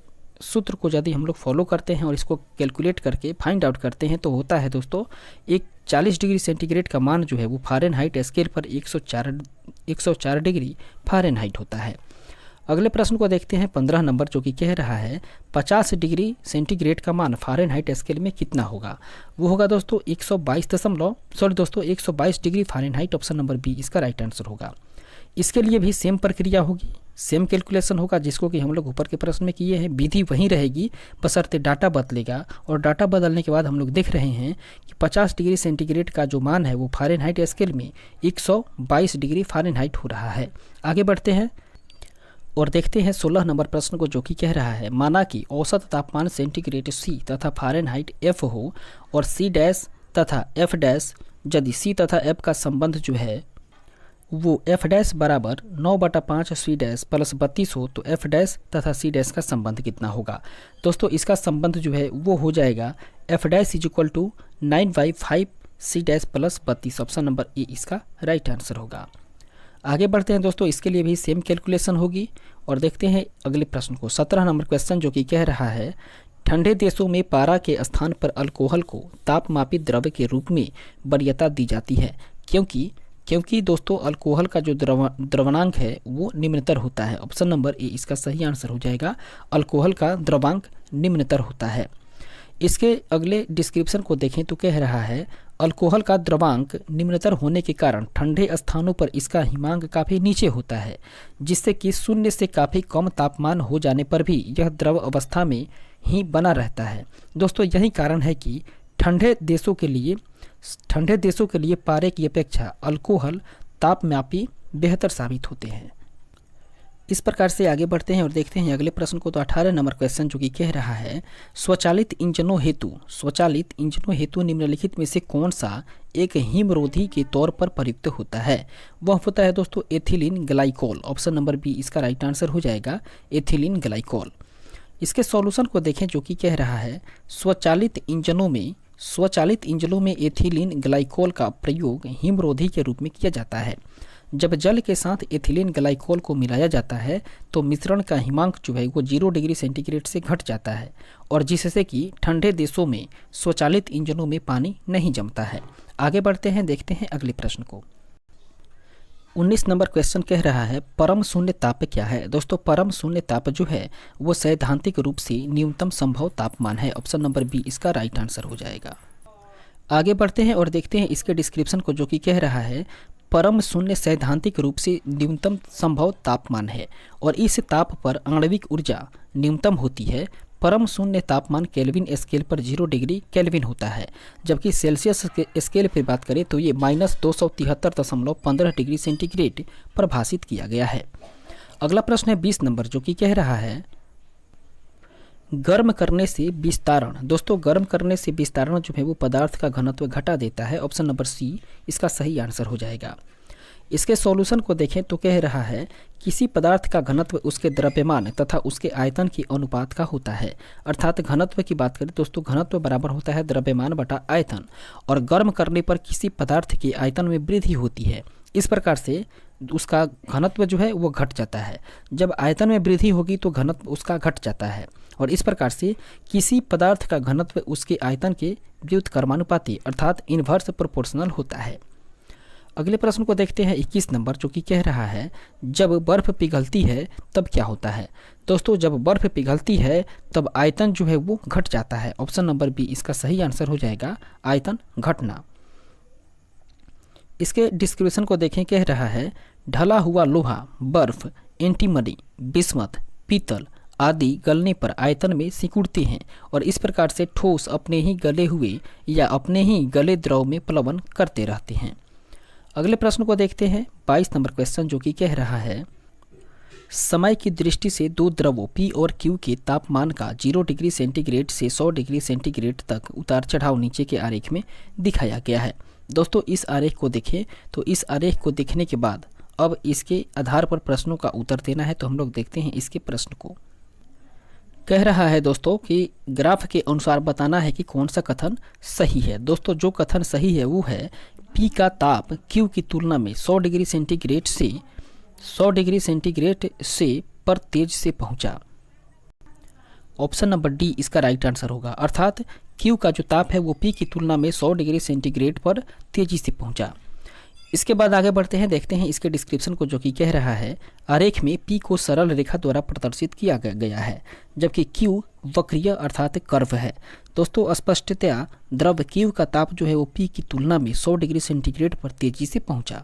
सूत्र को यदि हम लोग फॉलो करते हैं और इसको कैलकुलेट करके फाइंड आउट करते हैं तो होता है दोस्तों 40 डिग्री सेंटीग्रेड का मान जो है वो फ़ारेनहाइट स्केल पर 104 डिग्री फ़ारेनहाइट होता है। अगले प्रश्न को देखते हैं 15 नंबर जो कि कह रहा है 50 डिग्री सेंटीग्रेड का मान फ़ारेनहाइट स्केल में कितना होगा। वो होगा दोस्तों 122 degree Fahrenheit. Option number B इसका राइट आंसर होगा। इसके लिए भी सेम प्रक्रिया होगी, सेम कैलकुलेशन होगा जिसको कि हम लोग ऊपर के प्रश्न में किए हैं। विधि वहीं रहेगी बशर्ते डाटा बदलेगा और डाटा बदलने के बाद हम लोग देख रहे हैं कि 50 डिग्री सेंटीग्रेड का जो मान है वो फ़ारेनहाइट स्केल में 122 डिग्री फ़ारेनहाइट हो रहा है। आगे बढ़ते हैं और देखते हैं 16 नंबर प्रश्न को जो कि कह रहा है माना कि औसत तापमान सेंटीग्रेड C तथा फ़ारेनहाइट F हो और C डैश तथा F डैश यदि C तथा F का संबंध जो है वो F डैश बराबर 9/5 C डैश + 32 हो तो F डैश तथा C डैश का संबंध कितना होगा। दोस्तों इसका संबंध जो है वो हो जाएगा F dash = 9/5 C dash + 32। Option number A इसका राइट आंसर होगा। आगे बढ़ते हैं दोस्तों, इसके लिए भी सेम कैलकुलेशन होगी और देखते हैं अगले प्रश्न को। 17 नंबर क्वेश्चन जो कि कह रहा है ठंडे देशों में पारा के स्थान पर अल्कोहल को तापमापी द्रव्य के रूप में वरीयता दी जाती है, क्योंकि दोस्तों अल्कोहल का जो द्रवणांक है वो निम्नतर होता है। ऑप्शन नंबर ए इसका सही आंसर हो जाएगा, अल्कोहल का द्रवांक निम्नतर होता है। इसके अगले डिस्क्रिप्शन को देखें तो कह रहा है अल्कोहल का द्रवांक निम्नतर होने के कारण ठंडे स्थानों पर इसका हिमांक काफ़ी नीचे होता है, जिससे कि शून्य से काफ़ी कम तापमान हो जाने पर भी यह द्रव अवस्था में ही बना रहता है। दोस्तों यही कारण है कि ठंडे देशों के लिए पारे की अपेक्षा अल्कोहल तापमापी बेहतर साबित होते हैं। इस प्रकार से आगे बढ़ते हैं और देखते हैं अगले प्रश्न को। तो 18 नंबर क्वेश्चन जो कि कह रहा है स्वचालित इंजनों हेतु निम्नलिखित में से कौन सा एक हिमरोधी के तौर पर प्रयुक्त होता है? वह होता है दोस्तों ethylene glycol. Option number B इसका राइट आंसर हो जाएगा, एथिलीन ग्लाइकोल। इसके सॉल्यूशन को देखें जो कि कह रहा है स्वचालित इंजनों में एथिलीन ग्लाइकोल का प्रयोग हिमरोधी के रूप में किया जाता है। जब जल के साथ एथिलीन ग्लाइकोल को मिलाया जाता है तो मिश्रण का हिमांक जो है वो 0 डिग्री सेंटीग्रेड से घट जाता है, और जिससे कि ठंडे देशों में स्वचालित इंजनों में पानी नहीं जमता है। आगे बढ़ते हैं, देखते हैं अगले प्रश्न को। 19 नंबर क्वेश्चन कह रहा है परम शून्य ताप क्या है? दोस्तों परम शून्य ताप जो है वो सैद्धांतिक रूप से न्यूनतम संभव तापमान है। ऑप्शन नंबर बी इसका राइट आंसर हो जाएगा। आगे बढ़ते हैं और देखते हैं इसके डिस्क्रिप्शन को जो कि कह रहा है परम शून्य सैद्धांतिक रूप से न्यूनतम संभव तापमान है और इस ताप पर आणविक ऊर्जा न्यूनतम होती है। परम शून्य तापमान केल्विन स्केल पर 0 डिग्री केल्विन होता है, जबकि सेल्सियस के स्केल पर बात करें तो ये -273.15 डिग्री सेंटीग्रेड परिभाषित किया गया है। अगला प्रश्न है 20 नंबर जो कि कह रहा है गर्म करने से विस्तारण। दोस्तों गर्म करने से विस्तारण जो है वो पदार्थ का घनत्व घटा देता है। ऑप्शन नंबर सी इसका सही आंसर हो जाएगा। इसके सॉल्यूशन को देखें तो कह रहा है किसी पदार्थ का घनत्व उसके द्रव्यमान तथा उसके आयतन के अनुपात का होता है। अर्थात घनत्व की बात करें दोस्तों, घनत्व बराबर होता है द्रव्यमान बटा आयतन, और गर्म करने पर किसी पदार्थ के आयतन में वृद्धि होती है। इस प्रकार से उसका घनत्व जो है वो घट जाता है। जब आयतन में वृद्धि होगी तो घनत्व उसका घट जाता है, और इस प्रकार से किसी पदार्थ का घनत्व उसके आयतन के व्युत्क्रमानुपाती अर्थात इन्वर्स प्रोपोर्शनल होता है। अगले प्रश्न को देखते हैं 21 नंबर जो कि कह रहा है जब बर्फ पिघलती है तब क्या होता है? दोस्तों जब बर्फ पिघलती है तब आयतन जो है वो घट जाता है। ऑप्शन नंबर बी इसका सही आंसर हो जाएगा, आयतन घटना। इसके डिस्क्रिप्शन को देखें, कह रहा है ढला हुआ लोहा, बर्फ, एंटीमनी, बिस्मथ, पीतल आदि गलने पर आयतन में सिकुड़ते हैं और इस प्रकार से ठोस अपने ही गले हुए या अपने ही गले द्रव में प्लवन करते रहते हैं। अगले प्रश्न को देखते हैं 22 नंबर क्वेश्चन जो कि कह रहा है समय की दृष्टि से दो द्रवों P और Q के तापमान का 0 डिग्री सेंटीग्रेड से 100 डिग्री सेंटीग्रेड तक उतार चढ़ाव नीचे के आरेख में दिखाया गया है। दोस्तों इस आरेख को देखें तो इस आरेख को देखने के बाद अब इसके आधार पर प्रश्नों का उत्तर देना है। तो हम लोग देखते हैं इसके प्रश्न को। कह रहा है दोस्तों कि ग्राफ के अनुसार बताना है कि कौन सा कथन सही है। दोस्तों जो कथन सही है वो है P का ताप Q की तुलना में 100 डिग्री सेंटीग्रेड से पर तेज से पहुंचा। ऑप्शन नंबर डी इसका राइट आंसर होगा, अर्थात Q का जो ताप है वो P की तुलना में 100 डिग्री सेंटीग्रेड पर तेजी से पहुंचा। इसके बाद आगे बढ़ते हैं, देखते हैं इसके डिस्क्रिप्शन को जो कि कह रहा है आरेख में P को सरल रेखा द्वारा प्रदर्शित किया गया है जबकि Q वक्रीय अर्थात कर्व है। दोस्तों स्पष्टतया द्रव Q का ताप जो है वो P की तुलना में 100 डिग्री सेंटीग्रेड पर तेजी से पहुंचा।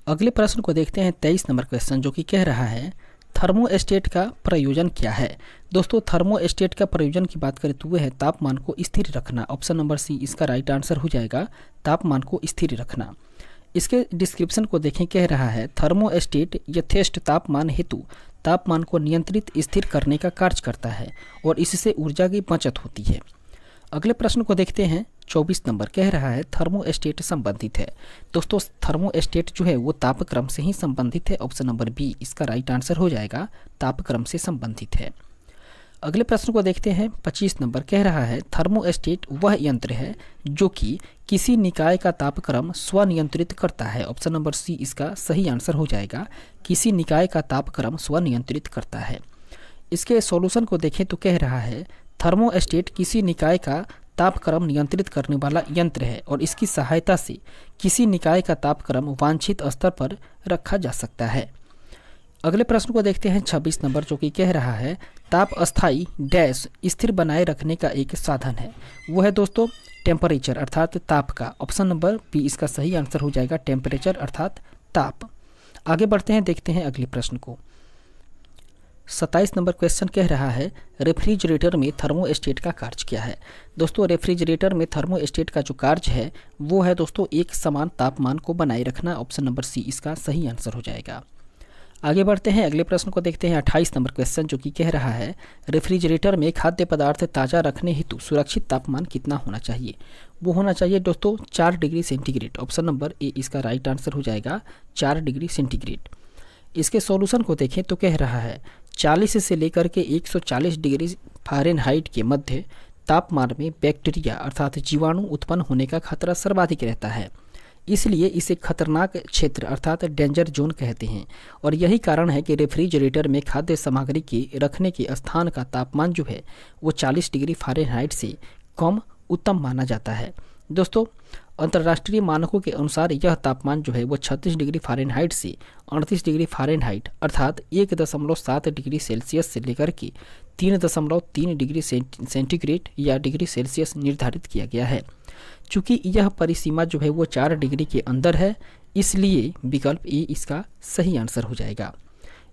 अगले प्रश्न को देखते हैं 23 नंबर क्वेश्चन जो कि कह रहा है थर्मोस्टेट का प्रयोजन क्या है। दोस्तों थर्मोस्टेट का प्रयोजन की बात करें तो वह है तापमान को स्थिर रखना। ऑप्शन नंबर सी इसका राइट आंसर हो जाएगा, तापमान को स्थिर रखना। इसके डिस्क्रिप्शन को देखें, कह रहा है थर्मोस्टेट यथेष्ट तापमान हेतु तापमान को नियंत्रित स्थिर करने का कार्य करता है और इससे ऊर्जा की बचत होती है। अगले प्रश्न को देखते हैं 24 नंबर, कह रहा है थर्मोस्टेट संबंधित है। दोस्तों थर्मोस्टेट जो है वो तापक्रम से ही संबंधित है। ऑप्शन नंबर बी इसका राइट आंसर हो जाएगा, तापक्रम से संबंधित है। अगले प्रश्न को देखते हैं 25 नंबर। कह रहा है थर्मोस्टेट वह यंत्र है जो कि किसी निकाय का तापक्रम स्वनियंत्रित करता है। ऑप्शन नंबर सी इसका सही आंसर हो जाएगा, किसी निकाय का तापक्रम स्वनियंत्रित करता है। इसके सॉल्यूशन को देखें तो कह रहा है थर्मोस्टेट किसी निकाय का तापक्रम नियंत्रित करने वाला यंत्र है और इसकी सहायता से किसी निकाय का तापक्रम वांछित स्तर पर रखा जा सकता है। अगले प्रश्न को देखते हैं 26 नंबर, जो कि कह रहा है ताप अस्थाई डैश स्थिर बनाए रखने का एक साधन है। वो है दोस्तों टेम्परेचर अर्थात ताप का। ऑप्शन नंबर बी इसका सही आंसर हो जाएगा, टेम्परेचर अर्थात ताप। आगे बढ़ते हैं, देखते हैं अगले प्रश्न को। 27 नंबर क्वेश्चन कह रहा है रेफ्रिजरेटर में थर्मोस्टेट का कार्य क्या है। दोस्तों रेफ्रिजरेटर में थर्मोस्टेट का जो कार्य है वो है दोस्तों एक समान तापमान को बनाए रखना। ऑप्शन नंबर सी इसका सही आंसर हो जाएगा। आगे बढ़ते हैं, अगले प्रश्न को देखते हैं 28 नंबर क्वेश्चन, जो कि कह रहा है रेफ्रिजरेटर में खाद्य पदार्थ ताज़ा रखने हेतु सुरक्षित तापमान कितना होना चाहिए। वो होना चाहिए दोस्तों 4 degree centigrade. Option number A इसका राइट आंसर हो जाएगा, 4 डिग्री सेंटीग्रेड। इसके सॉल्यूशन को देखें तो कह रहा है 40 से लेकर के 140 डिग्री फ़ारेनहाइट के मध्य तापमान में बैक्टीरिया अर्थात जीवाणु उत्पन्न होने का खतरा सर्वाधिक रहता है, इसलिए इसे खतरनाक क्षेत्र अर्थात डेंजर जोन कहते हैं। और यही कारण है कि रेफ्रिजरेटर में खाद्य सामग्री के रखने के स्थान का तापमान जो है वो 40 डिग्री फ़ारेनहाइट से कम उत्तम माना जाता है। दोस्तों अंतर्राष्ट्रीय मानकों के अनुसार यह तापमान जो है वो 36 डिग्री फ़ारेनहाइट से 38 डिग्री फ़ारेनहाइट अर्थात 1.7 डिग्री सेल्सियस से लेकर के 3.3 डिग्री सेंटीग्रेड या डिग्री सेल्सियस निर्धारित किया गया है। चूँकि यह परिसीमा जो है वो 4 डिग्री के अंदर है, इसलिए विकल्प ए इसका सही आंसर हो जाएगा।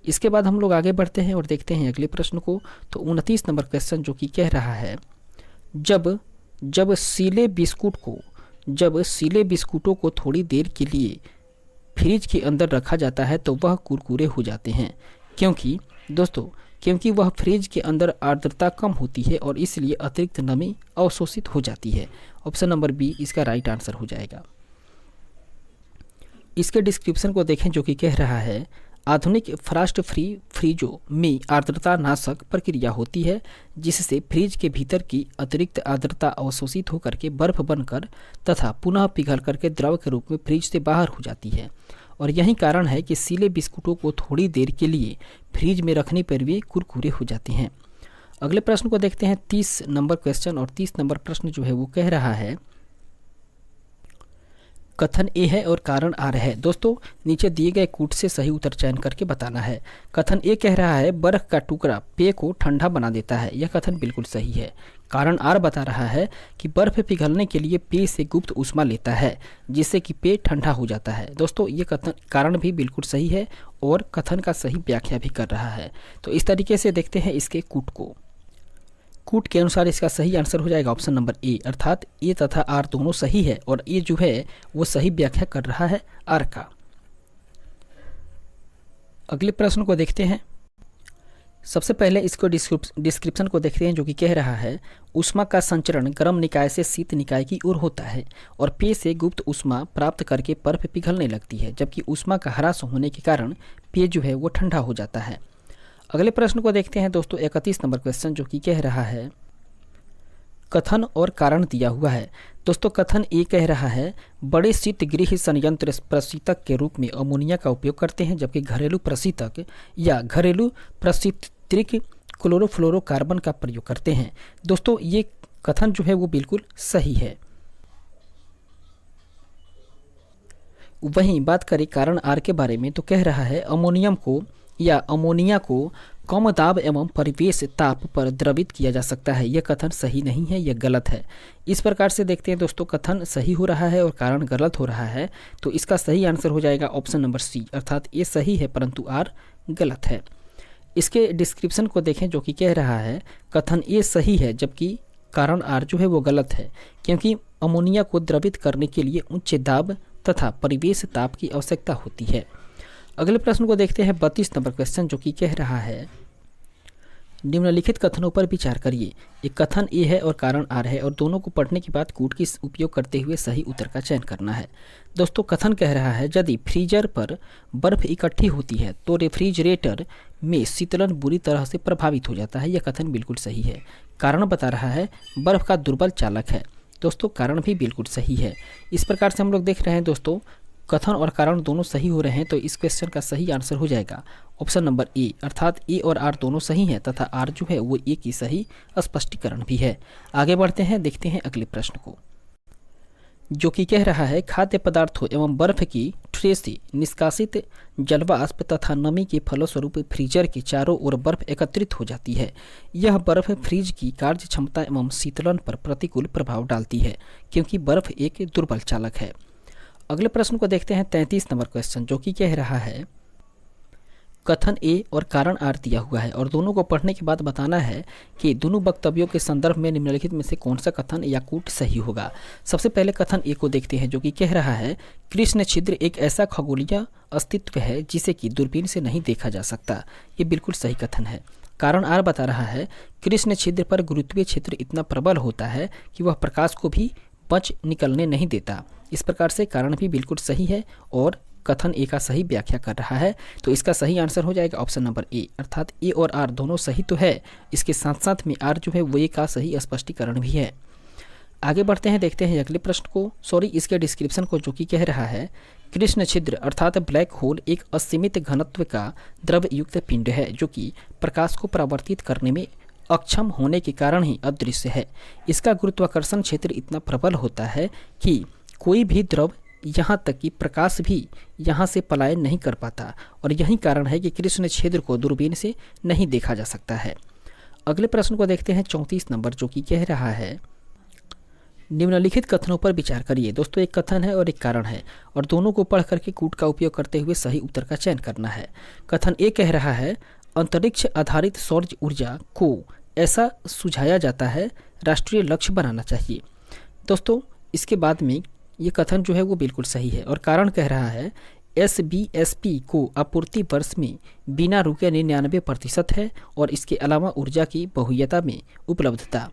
इसके बाद हम लोग आगे बढ़ते हैं और देखते हैं अगले प्रश्न को। तो 29 नंबर क्वेश्चन, जो कि कह रहा है जब सीले बिस्कुटों को थोड़ी देर के लिए फ्रिज के अंदर रखा जाता है तो वह कुरकुरे हो जाते हैं, क्योंकि वह फ्रिज के अंदर आर्द्रता कम होती है और इसलिए अतिरिक्त नमी अवशोषित हो जाती है। ऑप्शन नंबर बी इसका राइट आंसर हो जाएगा। इसके डिस्क्रिप्शन को देखें, जो कि कह रहा है आधुनिक फ्रास्ट फ्री फ्रीजों में आर्द्रता नाशक प्रक्रिया होती है, जिससे फ्रिज के भीतर की अतिरिक्त आर्द्रता अवशोषित होकर के बर्फ बनकर तथा पुनः पिघल करके द्रव के रूप में फ्रिज से बाहर हो जाती है। और यही कारण है कि सीले बिस्कुटों को थोड़ी देर के लिए फ्रिज में रखने पर वे कुरकुरे हो जाते हैं। अगले प्रश्न को देखते हैं 30 नंबर क्वेश्चन, और 30 नंबर प्रश्न जो है वो कह रहा है कथन ए है और कारण आर है। दोस्तों नीचे दिए गए कूट से सही उत्तर चयन करके बताना है। कथन ए कह रहा है बर्फ का टुकड़ा पेय को ठंडा बना देता है, यह कथन बिल्कुल सही है। कारण आर बता रहा है कि बर्फ पिघलने के लिए पेय से गुप्त ऊष्मा लेता है, जिससे कि पेय ठंडा हो जाता है। दोस्तों ये कथन कारण भी बिल्कुल सही है और कथन का सही व्याख्या भी कर रहा है। तो इस तरीके से देखते हैं इसके कूट को। कूट के अनुसार इसका सही आंसर हो जाएगा ऑप्शन नंबर ए, अर्थात ए तथा आर दोनों सही है और ए जो है वो सही व्याख्या कर रहा है आर का। अगले प्रश्न को देखते हैं। सबसे पहले इसको डिस्क्रिप्शन को देखते हैं, जो कि कह रहा है ऊष्मा का संचरण गर्म निकाय से शीत निकाय की ओर होता है और पेय से गुप्त ऊष्मा प्राप्त करके बर्फ पिघलने लगती है, जबकि ऊष्मा का ह्रास होने के कारण पेय जो है वो ठंडा हो जाता है। अगले प्रश्न को देखते हैं दोस्तों 31 नंबर क्वेश्चन, जो कि कह रहा है कथन और कारण दिया हुआ है। दोस्तों कथन ए कह रहा है बड़े शीत गृह संयंत्र प्रशीतक के रूप में अमोनिया का उपयोग करते हैं, जबकि घरेलू प्रशीतक या घरेलू प्रशीतक क्लोरोफ्लोरोकार्बन का प्रयोग करते हैं। दोस्तों ये कथन जो है वो बिल्कुल सही है। वहीं बात करें कारण आर के बारे में, तो कह रहा है अमोनिया को कम दाब एवं परिवेश ताप पर द्रवित किया जा सकता है, यह कथन सही नहीं है, यह गलत है। इस प्रकार से देखते हैं दोस्तों कथन सही हो रहा है और कारण गलत हो रहा है, तो इसका सही आंसर हो जाएगा ऑप्शन नंबर सी, अर्थात ये सही है परंतु आर गलत है। इसके डिस्क्रिप्शन को देखें, जो कि कह रहा है कथन ए सही है जबकि कारण आर जो है वो गलत है, क्योंकि अमोनिया को द्रवित करने के लिए उच्च दाब तथा परिवेश ताप की आवश्यकता होती है। अगले प्रश्न को देखते हैं 32 नंबर क्वेश्चन, जो कि कह रहा है निम्नलिखित कथनों पर विचार करिए। एक कथन ए है और कारण आर है और दोनों को पढ़ने के बाद कूट की उपयोग करते हुए सही उत्तर का चयन करना है। दोस्तों कथन कह रहा है यदि फ्रीजर पर बर्फ इकट्ठी होती है तो रेफ्रिजरेटर में शीतलन बुरी तरह से प्रभावित हो जाता है। यह कथन बिल्कुल सही है। कारण बता रहा है बर्फ का दुर्बल चालक है। दोस्तों कारण भी बिल्कुल सही है। इस प्रकार से हम लोग देख रहे हैं दोस्तों कथन और कारण दोनों सही हो रहे हैं, तो इस क्वेश्चन का सही आंसर हो जाएगा ऑप्शन नंबर ए, अर्थात ए और आर दोनों सही हैं तथा आर जो है वो ए की सही स्पष्टीकरण भी है। आगे बढ़ते हैं, देखते हैं अगले प्रश्न को, जो कि कह रहा है खाद्य पदार्थों एवं बर्फ की ट्रे से निष्कासित जलवाष्प तथा नमी के फलस्वरूप फ्रीजर के चारों ओर बर्फ एकत्रित हो जाती है। यह बर्फ फ्रीज की कार्य क्षमता एवं शीतलन पर प्रतिकूल प्रभाव डालती है क्योंकि बर्फ एक दुर्बल चालक है। अगले प्रश्न को देखते हैं 33 नंबर क्वेश्चन, जो कि कह रहा है कथन ए और कारण आर दिया हुआ है और दोनों को पढ़ने के बाद बताना है कि दोनों वक्तव्यों के संदर्भ में निम्नलिखित में से कौन सा कथन या कूट सही होगा। सबसे पहले कथन ए को देखते हैं, जो कि कह रहा है कृष्ण छिद्र एक ऐसा खगोलीय अस्तित्व है जिसे कि दूरबीन से नहीं देखा जा सकता। ये बिल्कुल सही कथन है। कारण आर बता रहा है कृष्ण छिद्र पर गुरुत्वीय क्षेत्र इतना प्रबल होता है कि वह प्रकाश को भी बच निकलने नहीं देता। इस प्रकार से कारण भी बिल्कुल सही है और कथन ए का सही व्याख्या कर रहा है, तो इसका सही आंसर हो जाएगा ऑप्शन नंबर ए, अर्थात ए और आर दोनों सही तो है, इसके साथ साथ में आर जो है वो ए का सही स्पष्टीकरण भी है। आगे बढ़ते हैं, देखते हैं अगले प्रश्न को, इसके डिस्क्रिप्शन को, जो कि कह रहा है कृष्ण छिद्र अर्थात ब्लैक होल एक असीमित घनत्व का द्रव युक्त पिंड है जो कि प्रकाश को परावर्तित करने में अक्षम होने के कारण ही अदृश्य है। इसका गुरुत्वाकर्षण क्षेत्र इतना प्रबल होता है कि कोई भी द्रव यहाँ तक कि प्रकाश भी यहाँ से पलायन नहीं कर पाता और यही कारण है कि कृष्ण छिद्र को दूरबीन से नहीं देखा जा सकता है। अगले प्रश्न को देखते हैं 34 नंबर, जो कि कह रहा है निम्नलिखित कथनों पर विचार करिए। दोस्तों एक कथन है और एक कारण है और दोनों को पढ़ करके कूट का उपयोग करते हुए सही उत्तर का चयन करना है। कथन ए कह रहा है अंतरिक्ष आधारित सौर ऊर्जा को ऐसा सुझाया जाता है राष्ट्रीय लक्ष्य बनाना चाहिए। दोस्तों इसके बाद में ये कथन जो है वो बिल्कुल सही है और कारण कह रहा है SBSP को आपूर्ति वर्ष में बिना रुके 99% है और इसके अलावा ऊर्जा की बहुयता में उपलब्धता।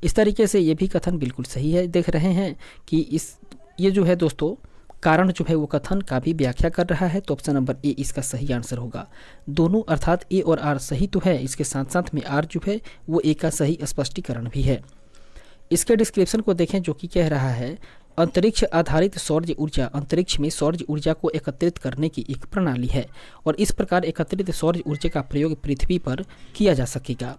इस तरीके से ये भी कथन बिल्कुल सही है। देख रहे हैं कि ये जो है दोस्तों कारण जो है वो कथन का भी व्याख्या कर रहा है, तो ऑप्शन नंबर ए इसका सही आंसर होगा। दोनों अर्थात ए और आर सही तो है, इसके साथ साथ में आर जो है वो ए का सही स्पष्टीकरण भी है। इसके डिस्क्रिप्शन को देखें, जो कि कह रहा है अंतरिक्ष आधारित सौर ऊर्जा अंतरिक्ष में सौर ऊर्जा को एकत्रित करने की एक प्रणाली है और इस प्रकार एकत्रित सौर ऊर्जा का प्रयोग पृथ्वी पर किया जा सकेगा।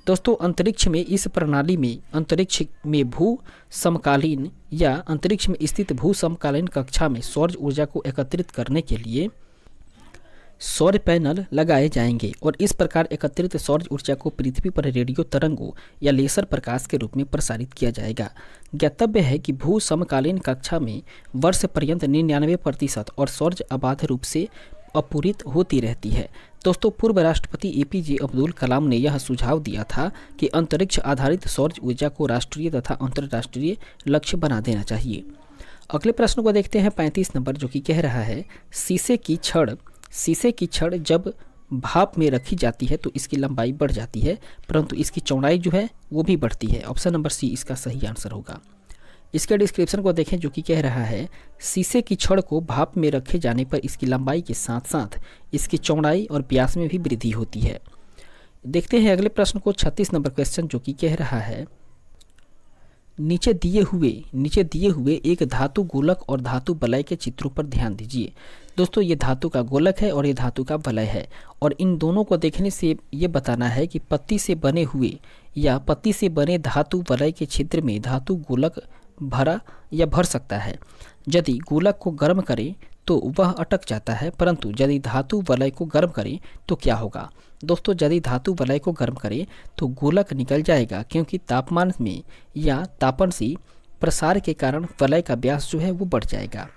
दोस्तों अंतरिक्ष में इस प्रणाली में अंतरिक्ष में भू समकालीन या अंतरिक्ष में स्थित भू समकालीन कक्षा में सौर ऊर्जा को एकत्रित करने के लिए सौर पैनल लगाए जाएंगे और इस प्रकार एकत्रित सौर ऊर्जा को पृथ्वी पर रेडियो तरंगों या लेसर प्रकाश के रूप में प्रसारित किया जाएगा। ज्ञातव्य है कि भू समकालीन कक्षा में वर्ष पर्यंत 99% और सौर अबाध रूप से अपूरित होती रहती है। दोस्तों पूर्व राष्ट्रपति APJ अब्दुल कलाम ने यह सुझाव दिया था कि अंतरिक्ष आधारित सौर ऊर्जा को राष्ट्रीय तथा अंतर्राष्ट्रीय लक्ष्य बना देना चाहिए। अगले प्रश्न को देखते हैं 35 नंबर, जो कि कह रहा है शीशे की छड़ जब भाप में रखी जाती है तो इसकी लंबाई बढ़ जाती है परंतु इसकी चौड़ाई जो है वो भी बढ़ती है। ऑप्शन नंबर सी इसका सही आंसर होगा। इसके डिस्क्रिप्शन को देखें, जो कि कह रहा है शीशे की छड़ को भाप में रखे जाने पर इसकी लंबाई के साथ साथ इसकी चौड़ाई और व्यास में भी वृद्धि होती है। देखते हैं अगले प्रश्न को 36 नंबर क्वेश्चन, जो कि कह रहा है नीचे दिए हुए एक धातु गोलक और धातु वलय के चित्रों पर ध्यान दीजिए। दोस्तों ये धातु का गोलक है और ये धातु का वलय है और इन दोनों को देखने से ये बताना है कि पत्ती से बने हुए या पत्ती से बने धातु वलय के क्षेत्र में धातु गोलक भरा या भर सकता है। यदि गोलक को गर्म करें तो वह अटक जाता है, परंतु यदि धातु वलय को गर्म करें तो क्या होगा। दोस्तों यदि धातु वलय को गर्म करें तो गोलक निकल जाएगा क्योंकि तापमान में या तापन से प्रसार के कारण वलय का व्यास जो है वो बढ़ जाएगा।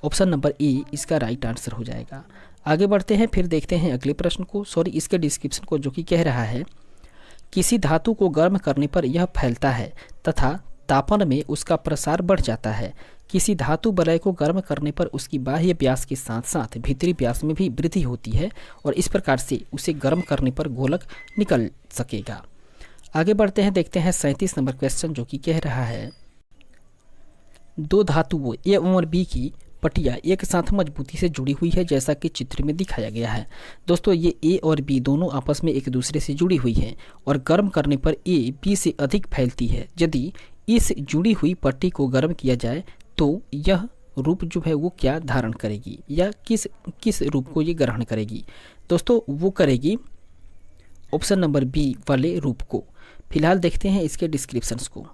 ऑप्शन नंबर ए इसका राइट आंसर हो जाएगा। आगे बढ़ते हैं, फिर देखते हैं अगले प्रश्न को, इसके डिस्क्रिप्शन को, जो कि कह रहा है किसी धातु को गर्म करने पर यह फैलता है तथा तापन में उसका प्रसार बढ़ जाता है। किसी धातु वलय को गर्म करने पर उसकी बाह्य व्यास के साथ साथ भीतरी व्यास में भी वृद्धि होती है और इस प्रकार से उसे गर्म करने पर गोलक निकल सकेगा। आगे बढ़ते हैं, देखते हैं 37 नंबर क्वेश्चन, जो कि कह रहा है दो धातुओं ए और बी की पटिया एक साथ मजबूती से जुड़ी हुई है, जैसा कि चित्र में दिखाया गया है। दोस्तों, ये ए और बी दोनों आपस में एक दूसरे से जुड़ी हुई है और गर्म करने पर ए बी से अधिक फैलती है। यदि इस जुड़ी हुई पट्टी को गर्म किया जाए तो यह रूप जो है वो क्या धारण करेगी, या किस रूप को ये ग्रहण करेगी? दोस्तों, वो करेगी ऑप्शन नंबर बी वाले रूप को। फिलहाल देखते हैं इसके डिस्क्रिप्शंस को,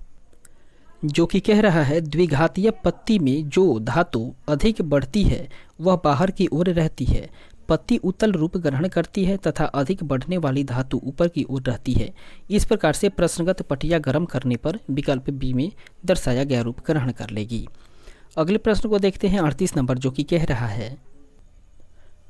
जो कि कह रहा है द्विघातीय पत्ती में जो धातु अधिक बढ़ती है वह बाहर की ओर रहती है। पत्ती उत्तल रूप ग्रहण करती है तथा अधिक बढ़ने वाली धातु ऊपर की ओर रहती है। इस प्रकार से प्रश्नगत पटिया गर्म करने पर विकल्प बी में दर्शाया गया रूप ग्रहण कर लेगी। अगले प्रश्न को देखते हैं 38 नंबर, जो कि कह रहा है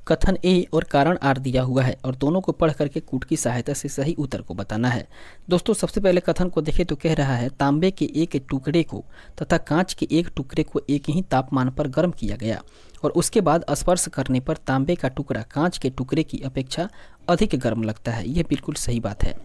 कथन ए और कारण आर दिया हुआ है और दोनों को पढ़ करके कूट की सहायता से सही उत्तर को बताना है। दोस्तों, सबसे पहले कथन को देखें तो कह रहा है तांबे के एक टुकड़े को तथा कांच के एक टुकड़े को एक ही तापमान पर गर्म किया गया और उसके बाद स्पर्श करने पर तांबे का टुकड़ा कांच के टुकड़े की अपेक्षा अधिक गर्म लगता है। यह बिल्कुल सही बात है।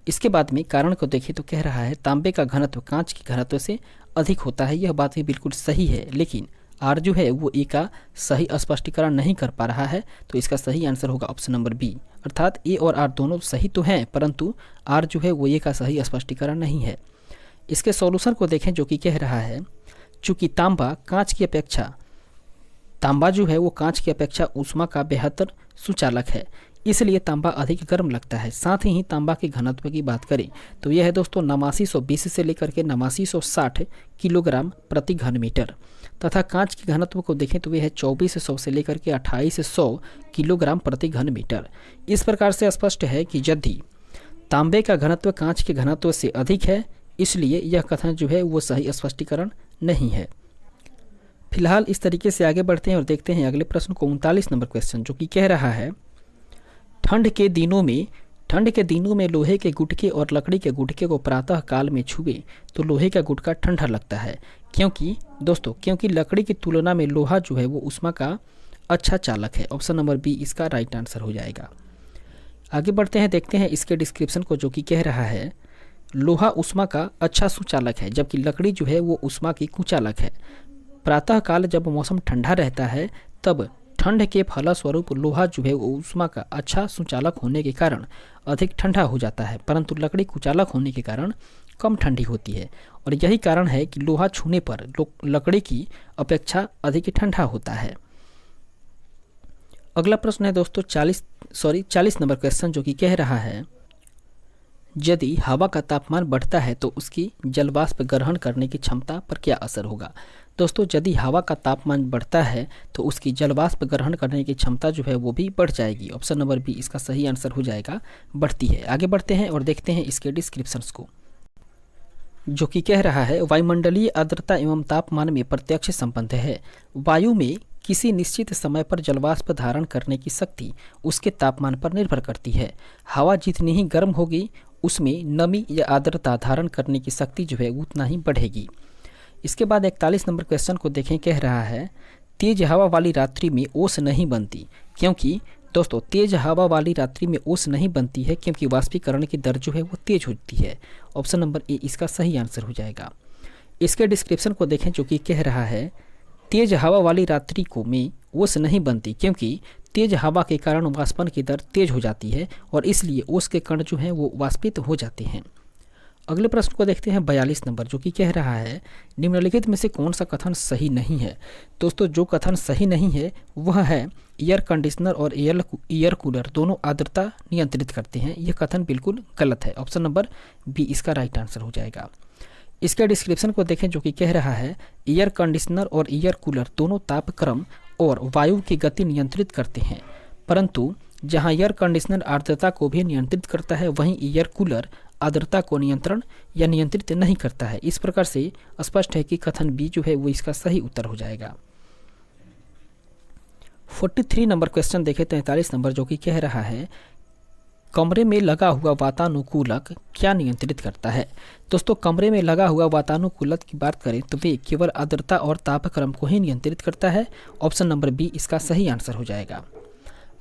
इसके बाद में कारण को देखें तो कह रहा है तांबे का घनत्व कांच के घनत्व से अधिक होता है। यह बात भी बिल्कुल सही है, लेकिन आर जो है वो ए का सही स्पष्टीकरण नहीं कर पा रहा है, तो इसका सही आंसर होगा ऑप्शन नंबर बी। अर्थात ए और आर दोनों सही तो हैं, परंतु आर जो है वो ए का सही स्पष्टीकरण नहीं है। इसके सॉल्यूशन को देखें, जो कि कह रहा है चूंकि तांबा जो है वो कांच की अपेक्षा ऊष्मा का बेहतर सुचालक है, इसलिए तांबा अधिक गर्म लगता है। साथ ही तांबा के घनत्व की बात करें तो यह है दोस्तों 8920 से लेकर के 8960 किलोग्राम प्रति घन मीटर, तथा कांच के घनत्व को देखें तो यह है 2400 से लेकर के 2800 किलोग्राम प्रति घन मीटर। इस प्रकार से स्पष्ट है कि यदि तांबे का घनत्व कांच के घनत्व से अधिक है, इसलिए यह कथन जो है वो सही स्पष्टीकरण नहीं है। फिलहाल इस तरीके से आगे बढ़ते हैं और देखते हैं अगले प्रश्न को 39 नंबर क्वेश्चन, जो कि कह रहा है ठंड के दिनों में लोहे के गुटके और लकड़ी के गुटके को प्रातः काल में छुए तो लोहे का गुटका ठंडा लगता है, क्योंकि लकड़ी की तुलना में लोहा जो है वो ऊष्मा का अच्छा चालक है। ऑप्शन नंबर बी इसका राइट आंसर हो जाएगा। आगे बढ़ते हैं, देखते हैं इसके डिस्क्रिप्शन को, जो कि कह रहा है लोहा ऊष्मा का अच्छा सुचालक है, जबकि लकड़ी जो है वो ऊष्मा की कुचालक है। प्रातः काल जब मौसम ठंडा रहता है तब ठंड के फलस्वरूप लोहा जो है वो ऊष्मा का अच्छा सुचालक होने के कारण अधिक ठंडा हो जाता है, परंतु लकड़ी कुचालक होने के कारण कम ठंडी होती है और यही कारण है कि लोहा छूने पर लकड़ी की अपेक्षा अधिक ठंडा होता है। अगला प्रश्न है दोस्तों 40 नंबर क्वेश्चन, जो कि कह रहा है यदि हवा का तापमान बढ़ता है तो उसकी जलवाष्प ग्रहण करने की क्षमता पर क्या असर होगा? दोस्तों, यदि हवा का तापमान बढ़ता है तो उसकी जलवाष्प ग्रहण करने की क्षमता जो है वो भी बढ़ जाएगी। ऑप्शन नंबर बी इसका सही आंसर हो जाएगा, बढ़ती है। आगे बढ़ते हैं और देखते हैं इसके डिस्क्रिप्शंस को, जो कि कह रहा है वायुमंडलीय आर्द्रता एवं तापमान में प्रत्यक्ष संबंध है। वायु में किसी निश्चित समय पर जलवाष्प धारण करने की शक्ति उसके तापमान पर निर्भर करती है। हवा जितनी ही गर्म होगी उसमें नमी या आर्द्रता धारण करने की शक्ति जो है उतना ही बढ़ेगी। इसके बाद 41 नंबर क्वेश्चन को देखें, कह रहा है तेज हवा वाली रात्रि में ओस नहीं बनती, क्योंकि दोस्तों तेज हवा वाली रात्रि में ओस नहीं बनती है क्योंकि वाष्पीकरण की दर जो है वो तेज होती है। ऑप्शन नंबर ए इसका सही आंसर हो जाएगा। इसके डिस्क्रिप्शन को देखें, जो कि कह रहा है तेज हवा वाली रात्रि को में ओस नहीं बनती क्योंकि तेज हवा के कारण वाष्पन की दर तेज हो जाती है और इसलिए ओस के कण जो हैं वो वाष्पित हो जाते हैं। अगले प्रश्न को देखते हैं 42 नंबर, जो कि कह रहा है निम्नलिखित में से कौन सा कथन सही नहीं है? दोस्तों, जो कथन सही नहीं है वह है एयर कंडीशनर और एयर कूलर दोनों आर्द्रता नियंत्रित करते हैं। यह कथन बिल्कुल गलत है। ऑप्शन नंबर बी इसका राइट आंसर हो जाएगा। इसके डिस्क्रिप्शन को देखें, जो कि कह रहा है एयर कंडीशनर और एयर कूलर दोनों तापक्रम और वायु की गति नियंत्रित करते हैं, परंतु जहां एयर कंडीशनर आर्द्रता को भी नियंत्रित करता है वहीं एयर कूलर आर्द्रता को नियंत्रित नहीं करता है। इस प्रकार से स्पष्ट है कि कथन बी जो है वो इसका सही उत्तर हो जाएगा। 43 नंबर क्वेश्चन देखें 43 नंबर, जो कि कह रहा है कमरे में लगा हुआ वातानुकूलक क्या नियंत्रित करता है? दोस्तों, कमरे में लगा हुआ वातानुकूलक की बात करें तो वे केवल आर्द्रता और तापक्रम को ही नियंत्रित करता है। ऑप्शन नंबर बी इसका सही आंसर हो जाएगा।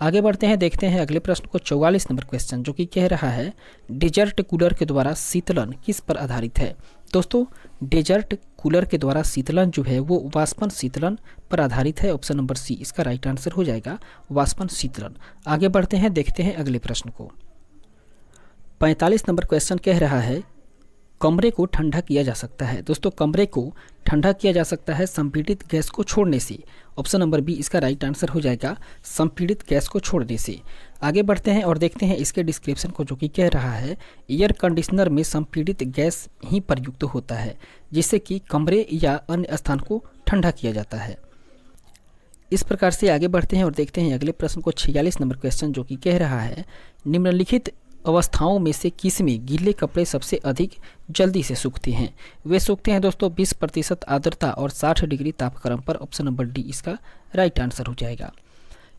आगे बढ़ते हैं, देखते हैं अगले प्रश्न को। 44 नंबर क्वेश्चन जो कि कह रहा है डेजर्ट कूलर के द्वारा शीतलन किस पर आधारित है? दोस्तों, डेजर्ट कूलर के द्वारा शीतलन जो है वो वाष्पन शीतलन पर आधारित है। ऑप्शन नंबर सी इसका राइट आंसर हो जाएगा, वाष्पन शीतलन। आगे बढ़ते हैं, देखते हैं अगले प्रश्न को। 45 नंबर क्वेश्चन कह रहा है कमरे को ठंडा किया जा सकता है। दोस्तों, कमरे को ठंडा किया जा सकता है संपीड़ित गैस को छोड़ने से। ऑप्शन नंबर बी इसका राइट आंसर हो जाएगा, संपीड़ित गैस को छोड़ने से। आगे बढ़ते हैं और देखते हैं इसके डिस्क्रिप्शन को जो कि कह रहा है एयर कंडीशनर में संपीड़ित गैस ही प्रयुक्त होता है जिससे कि कमरे या अन्य स्थान को ठंडा किया जाता है। इस प्रकार से आगे बढ़ते हैं और देखते हैं अगले प्रश्न को। 46 नंबर क्वेश्चन जो कि कह रहा है निम्नलिखित अवस्थाओं में से किस में गीले कपड़े सबसे अधिक जल्दी से सूखते हैं? वे सूखते हैं दोस्तों 20% आर्द्रता और 60 डिग्री तापक्रम पर। ऑप्शन नंबर डी इसका राइट आंसर हो जाएगा।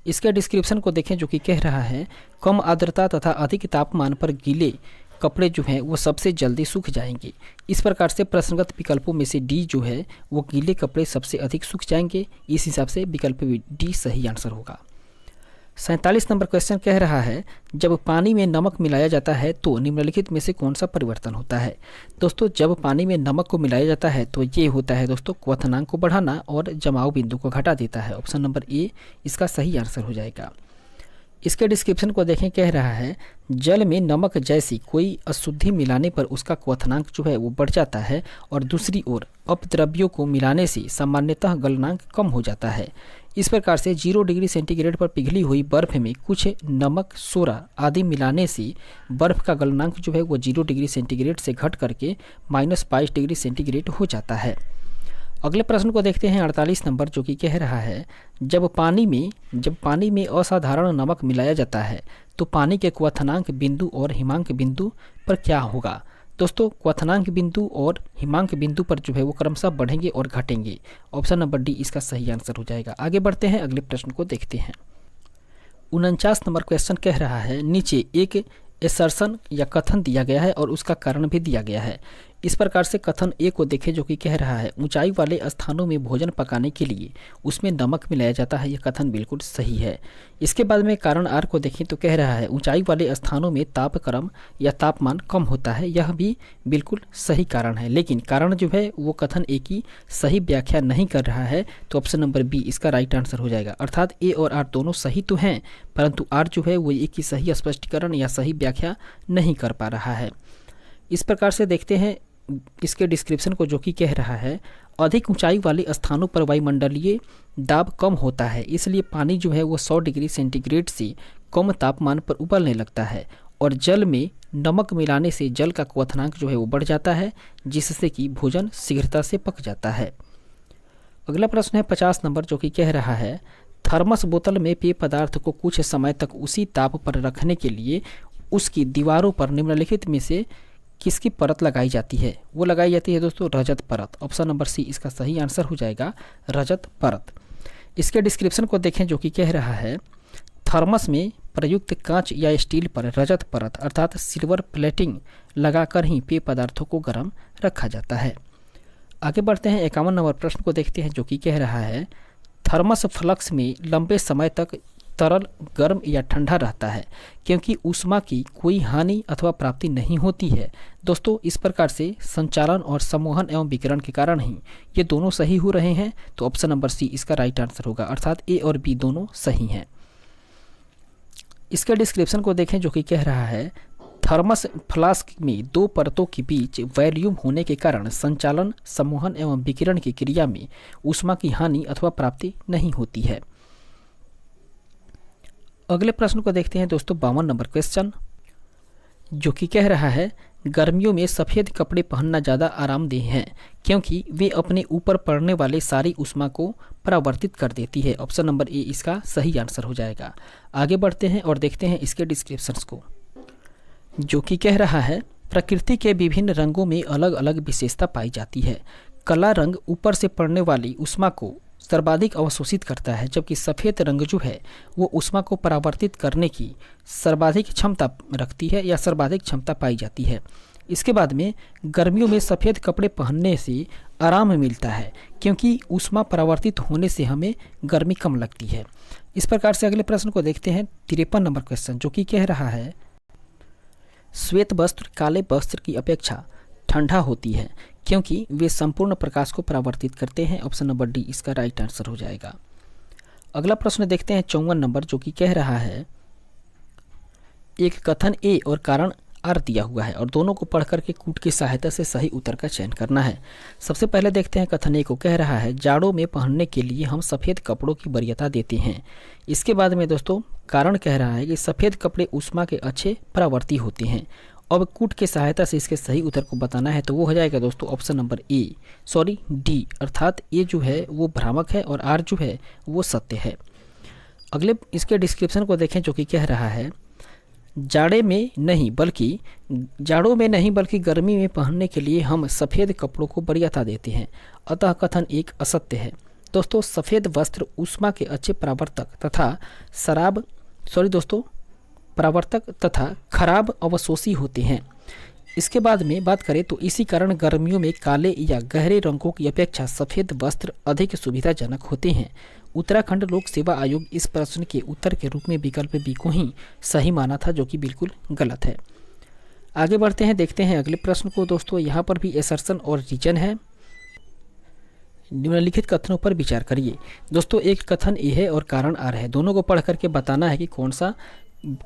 इसके डिस्क्रिप्शन को देखें जो कि कह रहा है कम आर्द्रता तथा अधिक तापमान पर गीले कपड़े जो हैं वो सबसे जल्दी सूख जाएंगे। इस प्रकार से प्रश्नगत विकल्पों में से डी जो है वो गीले कपड़े सबसे अधिक सूख जाएंगे। इस हिसाब से विकल्प डी सही आंसर होगा। 47 नंबर क्वेश्चन कह रहा है जब पानी में नमक मिलाया जाता है तो निम्नलिखित में से कौन सा परिवर्तन होता है? दोस्तों, जब पानी में नमक को मिलाया जाता है तो ये होता है दोस्तों क्वथनांक को बढ़ाना और जमाव बिंदु को घटा देता है। ऑप्शन नंबर ए इसका सही आंसर हो जाएगा। इसके डिस्क्रिप्शन को देखें, कह रहा है जल में नमक जैसी कोई अशुद्धि मिलाने पर उसका क्वथनांक जो है वो बढ़ जाता है और दूसरी ओर अपद्रव्यों को मिलाने से सामान्यतः गलनांक कम हो जाता है। इस प्रकार से 0 डिग्री सेंटीग्रेड पर पिघली हुई बर्फ में कुछ नमक, सोडा आदि मिलाने से बर्फ का गलनांक जो है वो 0 डिग्री सेंटीग्रेड से घट करके -22 डिग्री सेंटीग्रेड हो जाता है। अगले प्रश्न को देखते हैं 48 नंबर जो कि कह रहा है जब पानी में असाधारण नमक मिलाया जाता है तो पानी के क्वथनांक बिंदु और हिमांक बिंदु पर क्या होगा? दोस्तों, क्वथनांक बिंदु और हिमांक बिंदु पर जो है वो क्रमशः बढ़ेंगे और घटेंगे। ऑप्शन नंबर डी इसका सही आंसर हो जाएगा। आगे बढ़ते हैं, अगले प्रश्न को देखते हैं। 49 नंबर क्वेश्चन कह रहा है नीचे एक एसर्शन या कथन दिया गया है और उसका कारण भी दिया गया है। इस प्रकार से कथन ए को देखें जो कि कह रहा है ऊंचाई वाले स्थानों में भोजन पकाने के लिए उसमें नमक मिलाया जाता है। यह कथन बिल्कुल सही है। इसके बाद में कारण आर को देखें तो कह रहा है ऊंचाई वाले स्थानों में तापक्रम या तापमान कम होता है। यह भी बिल्कुल सही कारण है, लेकिन कारण जो है वो कथन ए की सही व्याख्या नहीं कर रहा है। तो ऑप्शन नंबर बी इसका राइट आंसर हो जाएगा। अर्थात ए और आर दोनों सही तो हैं, परंतु आर जो है वो ए की सही स्पष्टीकरण या सही व्याख्या नहीं कर पा रहा है। इस प्रकार से देखते हैं इसके डिस्क्रिप्शन को जो कि कह रहा है अधिक ऊंचाई वाले स्थानों पर वायुमंडलीय दाब कम होता है, इसलिए पानी जो है वो 100 डिग्री सेंटीग्रेड से कम तापमान पर उबलने लगता है और जल में नमक मिलाने से जल का क्वथनांक जो है वो बढ़ जाता है जिससे कि भोजन शीघ्रता से पक जाता है। अगला प्रश्न है 50 नंबर जो कि कह रहा है थर्मस बोतल में पेय पदार्थ को कुछ समय तक उसी ताप पर रखने के लिए उसकी दीवारों पर निम्नलिखित में से किसकी परत लगाई जाती है? वो लगाई जाती है दोस्तों रजत परत। ऑप्शन नंबर सी इसका सही आंसर हो जाएगा, रजत परत। इसके डिस्क्रिप्शन को देखें जो कि कह रहा है थर्मस में प्रयुक्त कांच या स्टील पर रजत परत अर्थात सिल्वर प्लेटिंग लगाकर ही पेय पदार्थों को गर्म रखा जाता है। आगे बढ़ते हैं 51 नंबर प्रश्न को देखते हैं जो कि कह रहा है थर्मस फ्लक्स में लंबे समय तक तरल गर्म या ठंडा रहता है क्योंकि ऊष्मा की कोई हानि अथवा प्राप्ति नहीं होती है। दोस्तों, इस प्रकार से संचालन और सम्मोहन एवं विकिरण के कारण ही ये दोनों सही हो रहे हैं। तो ऑप्शन नंबर सी इसका राइट आंसर होगा, अर्थात ए और बी दोनों सही हैं। इसके डिस्क्रिप्शन को देखें जो कि कह रहा है थर्मस फ्लास्क में 2 परतों के बीच वॉल्यूम होने के कारण संचालन, सम्मोहन एवं विकिरण की क्रिया में ऊष्मा की हानि अथवा प्राप्ति नहीं होती है। अगले प्रश्न को देखते हैं दोस्तों 52 नंबर क्वेश्चन जो कि कह रहा है गर्मियों में सफ़ेद कपड़े पहनना ज़्यादा आरामदेह है क्योंकि वे अपने ऊपर पड़ने वाले सारी ऊष्मा को परावर्तित कर देती है। ऑप्शन नंबर ए इसका सही आंसर हो जाएगा। आगे बढ़ते हैं और देखते हैं इसके डिस्क्रिप्शंस को जो कि कह रहा है प्रकृति के विभिन्न रंगों में अलग अलग विशेषता पाई जाती है। काला रंग ऊपर से पड़ने वाली ऊष्मा को सर्वाधिक अवशोषित करता है, जबकि सफ़ेद रंग जो है वो ऊष्मा को परावर्तित करने की सर्वाधिक क्षमता रखती है या सर्वाधिक क्षमता पाई जाती है। इसके बाद में गर्मियों में सफ़ेद कपड़े पहनने से आराम मिलता है, क्योंकि ऊष्मा परावर्तित होने से हमें गर्मी कम लगती है। इस प्रकार से अगले प्रश्न को देखते हैं, 53 नंबर क्वेश्चन, जो कि कह रहा है श्वेत वस्त्र काले वस्त्र की अपेक्षा ठंडा होती है क्योंकि वे संपूर्ण प्रकाश को परावर्तित करते हैं। ऑप्शन नंबर डी इसका राइट आंसर हो जाएगा। अगला प्रश्न देखते हैं 54 नंबर, जो कि कह रहा है एक कथन ए और कारण आर दिया हुआ है और दोनों को पढ़ करके कूट की सहायता से सही उत्तर का चयन करना है। सबसे पहले देखते हैं कथन ए को, कह रहा है जाड़ों में पहनने के लिए हम सफ़ेद कपड़ों की वरीयता देते हैं। इसके बाद में दोस्तों कारण कह रहा है कि सफ़ेद कपड़े ऊष्मा के अच्छे परावर्ती होते हैं। अब कूट की सहायता से इसके सही उत्तर को बताना है, तो वो हो जाएगा दोस्तों ऑप्शन नंबर डी, अर्थात ए जो है वो भ्रामक है और आर जो है वो सत्य है। अगले इसके डिस्क्रिप्शन को देखें, जो कि कह रहा है जाड़ों में नहीं बल्कि गर्मी में पहनने के लिए हम सफ़ेद कपड़ों को वरीयता देते हैं, अतः कथन एक असत्य है। दोस्तों सफ़ेद वस्त्र ऊष्मा के अच्छे परावर्तक तथा खराब अवशोषी होते हैं। इसके बाद में बात करें तो इसी कारण गर्मियों में काले या गहरे रंगों की अपेक्षा सफ़ेद वस्त्र अधिक सुविधाजनक होते हैं। उत्तराखंड लोक सेवा आयोग इस प्रश्न के उत्तर के रूप में विकल्प बी को ही सही माना था, जो कि बिल्कुल गलत है। आगे बढ़ते हैं, देखते हैं अगले प्रश्न को। दोस्तों यहाँ पर भी एसर्शन और रीजन है। निम्नलिखित कथनों पर विचार करिए। दोस्तों एक कथन ए है और कारण आर है, दोनों को पढ़ करके बताना है कि कौन सा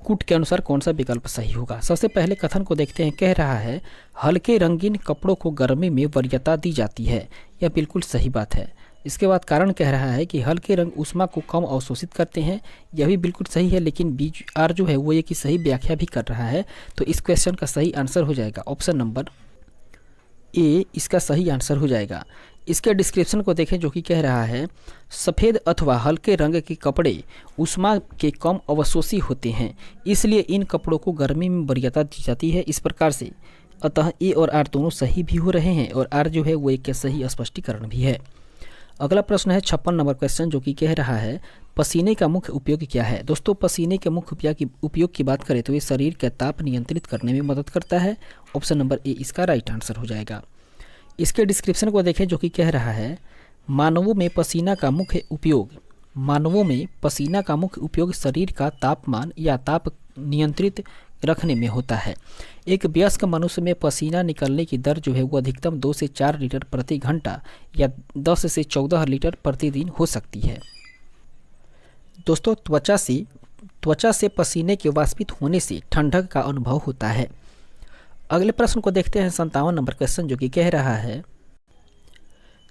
कूट के अनुसार कौन सा विकल्प सही होगा। सबसे पहले कथन को देखते हैं, कह रहा है हल्के रंगीन कपड़ों को गर्मी में वरीयता दी जाती है, यह बिल्कुल सही बात है। इसके बाद कारण कह रहा है कि हल्के रंग ऊष्मा को कम अवशोषित करते हैं, यह भी बिल्कुल सही है, लेकिन बी आर जो है वो ये की सही व्याख्या भी कर रहा है, तो इस क्वेश्चन का सही आंसर हो जाएगा ऑप्शन नंबर ए, इसका सही आंसर हो जाएगा। इसके डिस्क्रिप्शन को देखें, जो कि कह रहा है सफ़ेद अथवा हल्के रंग के कपड़े ऊष्मा के कम अवशोषी होते हैं, इसलिए इन कपड़ों को गर्मी में वरीयता दी जाती है। इस प्रकार से अतः ए और आर दोनों सही भी हो रहे हैं और आर जो है वो एक के सही स्पष्टीकरण भी है। अगला प्रश्न है 56 नंबर क्वेश्चन, जो कि कह रहा है पसीने का मुख्य उपयोग क्या है। दोस्तों पसीने के मुख्य उपयोग की बात करें तो ये शरीर का ताप नियंत्रित करने में मदद करता है। ऑप्शन नंबर ए इसका राइट आंसर हो जाएगा। इसके डिस्क्रिप्शन को देखें, जो कि कह रहा है मानवों में पसीना का मुख्य उपयोग शरीर का तापमान या ताप नियंत्रित रखने में होता है। एक वयस्क मनुष्य में पसीना निकलने की दर जो है वो अधिकतम 2 से 4 लीटर प्रति घंटा या 10 से 14 लीटर प्रतिदिन हो सकती है। दोस्तों त्वचा से पसीने के वाष्पित होने से ठंडक का अनुभव होता है। अगले प्रश्न को देखते हैं 57 नंबर क्वेश्चन, जो कि कह रहा है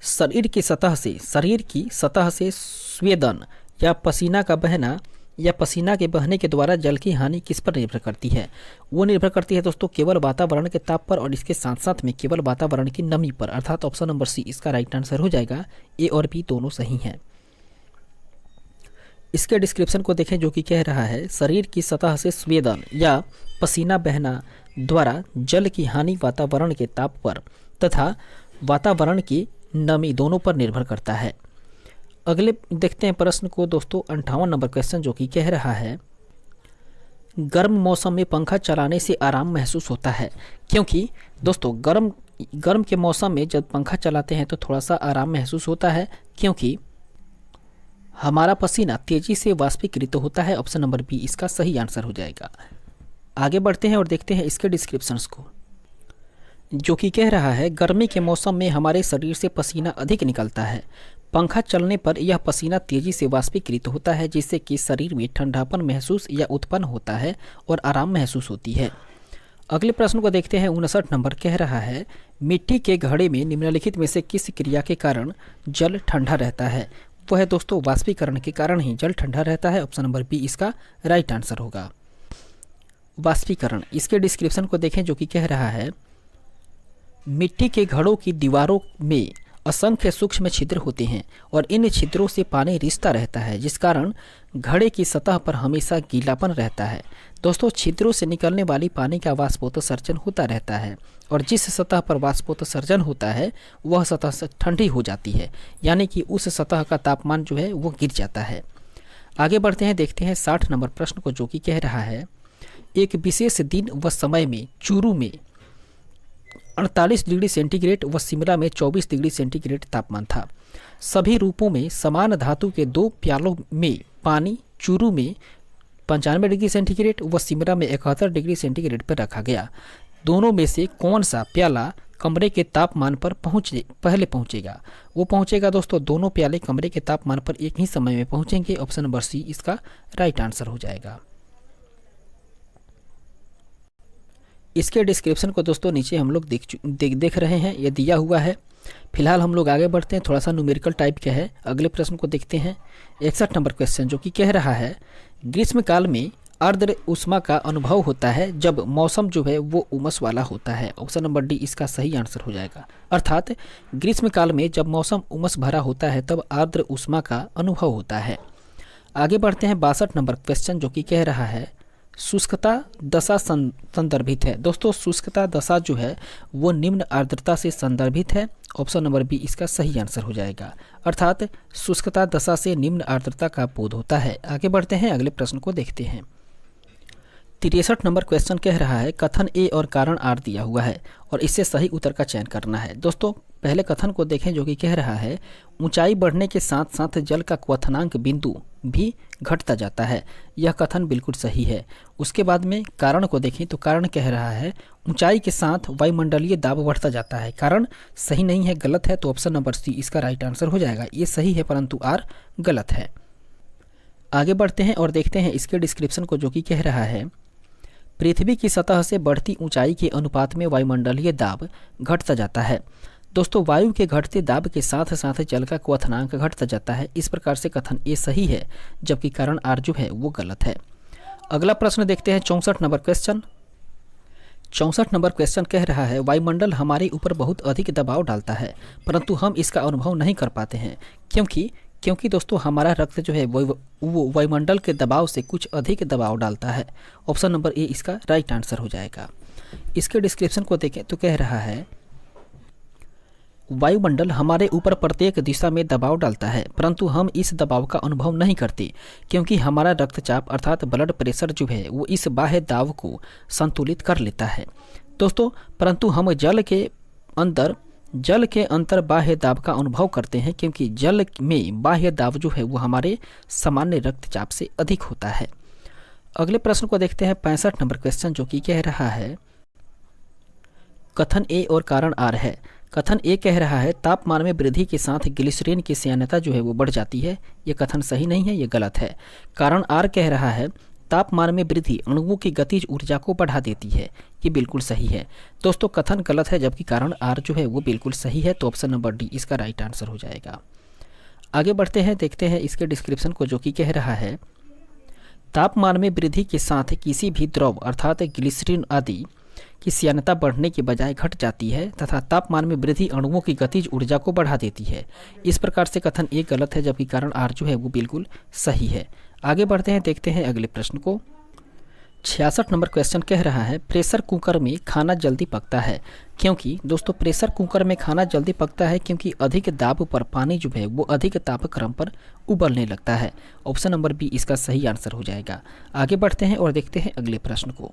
शरीर की सतह से स्वेदन या पसीना के बहने के द्वारा जल की हानि किस पर निर्भर करती है। वो निर्भर करती है दोस्तों केवल वातावरण के ताप पर और इसके साथ साथ में केवल वातावरण की नमी पर, अर्थात ऑप्शन नंबर सी इसका राइट आंसर हो जाएगा। ए और बी दोनों सही हैं। इसके डिस्क्रिप्शन को देखें, जो कि कह रहा है शरीर की सतह से स्वेदन या पसीना बहना द्वारा जल की हानि वातावरण के ताप पर तथा वातावरण की नमी दोनों पर निर्भर करता है। अगले देखते हैं प्रश्न को दोस्तों 58 नंबर क्वेश्चन, जो कि कह रहा है गर्म मौसम में पंखा चलाने से आराम महसूस होता है, क्योंकि दोस्तों गर्म के मौसम में जब पंखा चलाते हैं तो थोड़ा सा आराम महसूस होता है, क्योंकि हमारा पसीना तेजी से वाष्पीकृत होता है। ऑप्शन नंबर बी इसका सही आंसर हो जाएगा। आगे बढ़ते हैं और देखते हैं इसके डिस्क्रिप्शंस को, जो कि कह रहा है गर्मी के मौसम में हमारे शरीर से पसीना अधिक निकलता है। पंखा चलने पर यह पसीना तेजी से वाष्पीकृत होता है, जिससे कि शरीर में ठंडापन महसूस या उत्पन्न होता है और आराम महसूस होती है। अगले प्रश्न को देखते हैं 59 नंबर, कह रहा है मिट्टी के घड़े में निम्नलिखित में से किस क्रिया के कारण जल ठंडा रहता है। वह है दोस्तों वाष्पीकरण के कारण ही जल ठंडा रहता है। ऑप्शन नंबर बी इसका राइट आंसर होगा। वाष्पीकरण, इसके डिस्क्रिप्शन को देखें, जो कि कह रहा है मिट्टी के घड़ों की दीवारों में असंख्य सूक्ष्म छिद्र होते हैं और इन छिद्रों से पानी रिसता रहता है, जिस कारण घड़े की सतह पर हमेशा गीलापन रहता है। दोस्तों, छिद्रों से निकलने वाली पानी का वाष्पोत्सर्जन होता रहता है और जिस सतह पर वाष्पोत्सर्जन होता है वह सतह से ठंडी हो जाती है, यानी कि उस सतह का तापमान जो है वो गिर जाता है। आगे बढ़ते हैं, देखते हैं 60 नंबर प्रश्न को, जो कि कह रहा है एक विशेष दिन व समय में चूरू में 48 डिग्री सेंटीग्रेड व शिमला में 24 डिग्री सेंटीग्रेड तापमान था। सभी रूपों में समान धातु के 2 प्यालों में पानी चूरू में 95 डिग्री सेंटीग्रेड व शिमला में 71 डिग्री सेंटीग्रेड पर रखा गया। दोनों में से कौन सा प्याला कमरे के तापमान पर पहले पहुंचेगा? वो पहुंचेगा दोस्तों, दोनों प्याले कमरे के तापमान पर एक ही समय में पहुंचेंगे। ऑप्शन नंबर सी इसका राइट आंसर हो जाएगा। इसके डिस्क्रिप्शन को दोस्तों नीचे हम लोग देख रहे हैं, ये दिया हुआ है। फिलहाल हम लोग आगे बढ़ते हैं, थोड़ा सा न्यूमेरिकल टाइप का है। अगले प्रश्न को देखते हैं, 61 नंबर क्वेश्चन, जो कि कह रहा है ग्रीष्मकाल में आर्द्र उष्मा का अनुभव होता है जब मौसम जो है वो उमस वाला होता है। ऑप्शन नंबर डी इसका सही आंसर हो जाएगा। अर्थात ग्रीष्मकाल में जब मौसम उमस भरा होता है तब आर्द्र उष्मा का अनुभव होता है। आगे बढ़ते हैं, 62 नंबर क्वेश्चन, जो कि कह रहा है शुष्कता दशा संदर्भित है। दोस्तों, शुष्कता दशा जो है वो निम्न आर्द्रता से संदर्भित है। ऑप्शन नंबर बी इसका सही आंसर हो जाएगा। अर्थात शुष्कता दशा से निम्न आर्द्रता का बोध होता है। आगे बढ़ते हैं, अगले प्रश्न को देखते हैं। 63 नंबर क्वेश्चन कह रहा है कथन ए और कारण आर दिया हुआ है और इससे सही उत्तर का चयन करना है। दोस्तों, पहले कथन को देखें, जो कि कह रहा है ऊंचाई बढ़ने के साथ साथ जल का क्वथनांक बिंदु भी घटता जाता है। यह कथन बिल्कुल सही है। उसके बाद में कारण को देखें, तो कारण कह रहा है ऊंचाई के साथ वायुमंडलीय दाब बढ़ता जाता है। कारण सही नहीं है, गलत है, तो ऑप्शन नंबर सी इसका राइट आंसर हो जाएगा। ये सही है परंतु आर गलत है। आगे बढ़ते हैं और देखते हैं इसके डिस्क्रिप्शन को, जो कि कह रहा है पृथ्वी की सतह से बढ़ती ऊंचाई के अनुपात में वायुमंडलीय दाब घटता जाता है। दोस्तों, वायु के घटते दाब के साथ साथ जल का क्वथनांक घटता जाता है। इस प्रकार से कथन ए सही है, जबकि कारण आर जो है वो गलत है। अगला प्रश्न देखते हैं, 64 नंबर क्वेश्चन। 64 नंबर क्वेश्चन कह रहा है वायुमंडल हमारे ऊपर बहुत अधिक दबाव डालता है परंतु हम इसका अनुभव नहीं कर पाते हैं। क्योंकि दोस्तों हमारा रक्त जो है वो वायुमंडल के दबाव से कुछ अधिक दबाव डालता है। ऑप्शन नंबर ए इसका राइट आंसर हो जाएगा। इसके डिस्क्रिप्शन को देखें तो कह रहा है वायुमंडल हमारे ऊपर प्रत्येक दिशा में दबाव डालता है परंतु हम इस दबाव का अनुभव नहीं करते क्योंकि हमारा रक्तचाप अर्थात ब्लड प्रेशर जो है वो इस बाह्य दाब को संतुलित कर लेता है। दोस्तों, परंतु हम जल के अंतर बाह्य दाब का अनुभव करते हैं क्योंकि जल में बाह्य दाब जो है वो हमारे सामान्य रक्तचाप से अधिक होता है। अगले प्रश्न को देखते हैं, 65 नंबर क्वेश्चन, जो कि कह रहा है कथन ए और कारण आर है। कथन ए कह रहा है तापमान में वृद्धि के साथ ग्लिसरीन की श्यानता जो है वो बढ़ जाती है। ये कथन सही नहीं है, ये गलत है। कारण आर कह रहा है तापमान में वृद्धि अणुओं की गतिज ऊर्जा को बढ़ा देती है। ये बिल्कुल सही है। दोस्तों, कथन गलत है जबकि कारण आर जो है वो बिल्कुल सही है, तो ऑप्शन नंबर डी इसका राइट आंसर हो जाएगा। आगे बढ़ते हैं, देखते हैं इसके डिस्क्रिप्शन को, जो कि कह रहा है तापमान में वृद्धि के साथ किसी भी द्रव अर्थात ग्लिसरीन आदि की श्यानता बढ़ने के बजाय घट जाती है तथा तापमान में वृद्धि अणुओं की गतिज ऊर्जा को बढ़ा देती है। इस प्रकार से कथन ए गलत है जबकि कारण आर जो है वो बिल्कुल सही है। आगे बढ़ते हैं, देखते हैं अगले प्रश्न को। 66 नंबर क्वेश्चन कह रहा है प्रेशर कुकर में खाना जल्दी पकता है क्योंकि दोस्तों प्रेशर कुकर में खाना जल्दी पकता है क्योंकि अधिक दाब पर पानी जो है वो अधिक तापक्रम पर उबलने लगता है। ऑप्शन नंबर बी इसका सही आंसर हो जाएगा। आगे बढ़ते हैं और देखते हैं अगले प्रश्न को।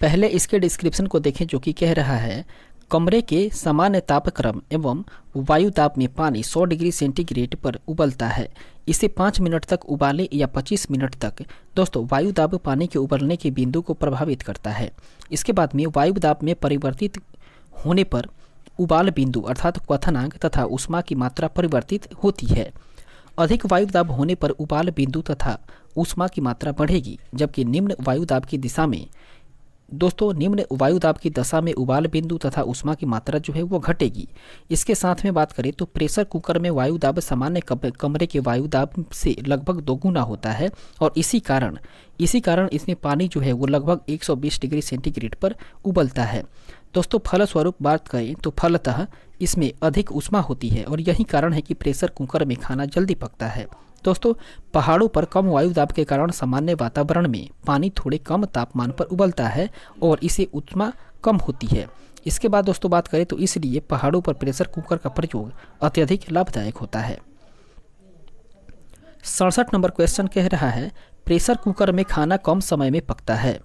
पहले इसके डिस्क्रिप्शन को देखें, जो कि कह रहा है कमरे के सामान्य तापक्रम एवं वायु ताप में पानी 100 डिग्री सेंटीग्रेड पर उबलता है। इसे 5 मिनट तक उबालें या 25 मिनट तक। दोस्तों, वायु दाब पानी के उबलने के बिंदु को प्रभावित करता है। इसके बाद में वायु दाब में परिवर्तित होने पर उबाल बिंदु अर्थात क्वथनांक तथा ऊष्मा की मात्रा परिवर्तित होती है। अधिक वायु दाब होने पर उबाल बिंदु तथा ऊष्मा की मात्रा बढ़ेगी जबकि निम्न वायु दाब की दिशा में दोस्तों निम्न वायु दाब की दशा में उबाल बिंदु तथा ऊष्मा की मात्रा जो है वो घटेगी। इसके साथ में बात करें तो प्रेशर कुकर में वायु दाब सामान्य कमरे के वायु दाब से लगभग दोगुना होता है और इसी कारण इसमें पानी जो है वो लगभग 120 डिग्री सेंटीग्रेड पर उबलता है। दोस्तों फलस्वरूप बात करें तो फलतः इसमें अधिक ऊष्मा होती है और यही कारण है कि प्रेशर कुकर में खाना जल्दी पकता है। दोस्तों पहाड़ों पर कम वायु दाब के कारण सामान्य वातावरण में पानी थोड़े कम तापमान पर उबलता है और इसे ऊष्मा कम होती है। इसके बाद दोस्तों बात करें तो इसलिए पहाड़ों पर प्रेशर कुकर का प्रयोग अत्यधिक लाभदायक होता है। 67 नंबर क्वेश्चन कह रहा है प्रेशर कुकर में खाना कम समय में पकता है।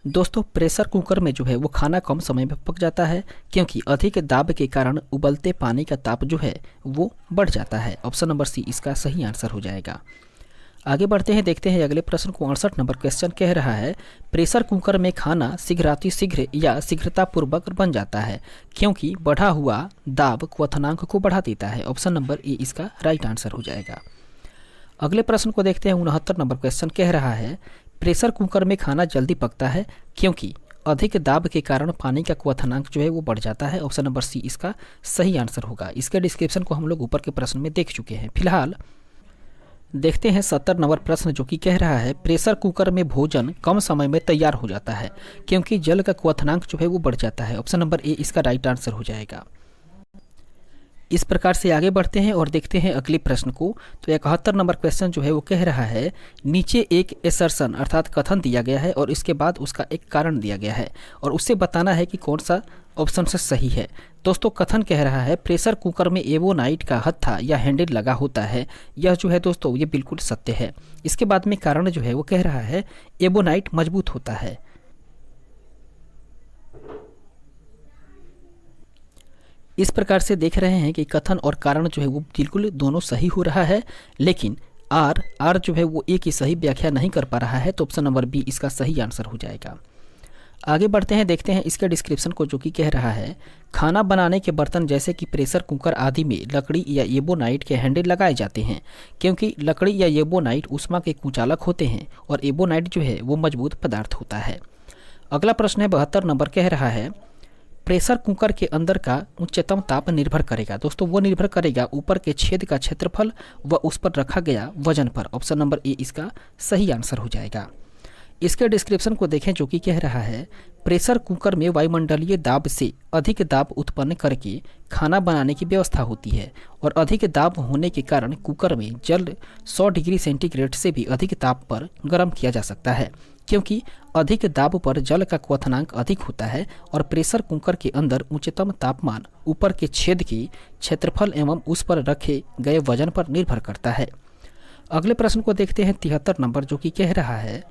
दोस्तों प्रेशर कुकर में जो है वो खाना कम समय में पक जाता है क्योंकि अधिक दाब के कारण उबलते पानी का ताप जो है वो बढ़ जाता है। ऑप्शन नंबर सी इसका सही आंसर हो जाएगा। आगे बढ़ते हैं, देखते हैं अगले प्रश्न को। 68 नंबर क्वेश्चन कह रहा है प्रेशर कुकर में खाना शीघ्र या शीघ्रतापूर्वक बन जाता है क्योंकि बढ़ा हुआ दाब क्वथनांक को बढ़ा देता है। ऑप्शन नंबर ए इसका राइट आंसर हो जाएगा। अगले प्रश्न को देखते हैं। 69 नंबर क्वेश्चन कह रहा है प्रेशर कुकर में खाना जल्दी पकता है क्योंकि अधिक दाब के कारण पानी का क्वथनांक जो है वो बढ़ जाता है। ऑप्शन नंबर सी इसका सही आंसर होगा। इसके डिस्क्रिप्शन को हम लोग ऊपर के प्रश्न में देख चुके हैं। फिलहाल देखते हैं 70 नंबर प्रश्न जो कि कह रहा है प्रेशर कुकर में भोजन कम समय में तैयार हो जाता है क्योंकि जल का क्वथनांक जो है वो बढ़ जाता है। ऑप्शन नंबर ए इसका राइट आंसर हो जाएगा। इस प्रकार से आगे बढ़ते हैं और देखते हैं अगले प्रश्न को। तो 71 नंबर क्वेश्चन जो है वो कह रहा है नीचे एक एसर्शन अर्थात कथन दिया गया है और इसके बाद उसका एक कारण दिया गया है और उससे बताना है कि कौन सा ऑप्शन से सही है। दोस्तों कथन कह रहा है प्रेशर कुकर में एवोनाइट का हत्था या हैंडल लगा होता है। यह जो है दोस्तों ये बिल्कुल सत्य है। इसके बाद में कारण जो है वो कह रहा है एवोनाइट मजबूत होता है। इस प्रकार से देख रहे हैं कि कथन और कारण जो है वो बिल्कुल दोनों सही हो रहा है, लेकिन आर जो है वो एक ही सही व्याख्या नहीं कर पा रहा है। तो ऑप्शन नंबर बी इसका सही आंसर हो जाएगा। आगे बढ़ते हैं, देखते हैं इसके डिस्क्रिप्शन को जो कि कह रहा है खाना बनाने के बर्तन जैसे कि प्रेशर कुकर आदि में लकड़ी या एबोनाइट के हैंडल लगाए जाते हैं क्योंकि लकड़ी या एबोनाइट ऊष्मा के कुचालक होते हैं और एबोनाइट जो है वो मजबूत पदार्थ होता है। अगला प्रश्न है 72 नंबर कह रहा है प्रेशर कुकर के अंदर का उच्चतम ताप निर्भर करेगा। दोस्तों वो निर्भर करेगा ऊपर के छेद का क्षेत्रफल व उस पर रखा गया वजन पर। ऑप्शन नंबर ए इसका सही आंसर हो जाएगा। इसके डिस्क्रिप्शन को देखें जो कि कह रहा है प्रेशर कुकर में वायुमंडलीय दाब से अधिक दाब उत्पन्न करके खाना बनाने की व्यवस्था होती है और अधिक दाब होने के कारण कुकर में जल 100 डिग्री सेंटीग्रेड से भी अधिक ताप पर गर्म किया जा सकता है क्योंकि अधिक दाब पर जल का क्वथनांक अधिक होता है और प्रेशर कुकर के अंदर उच्चतम तापमान ऊपर के छेद के क्षेत्रफल एवं उस पर रखे गए वजन पर निर्भर करता है। अगले प्रश्न को देखते हैं 73 नंबर जो कि कह रहा है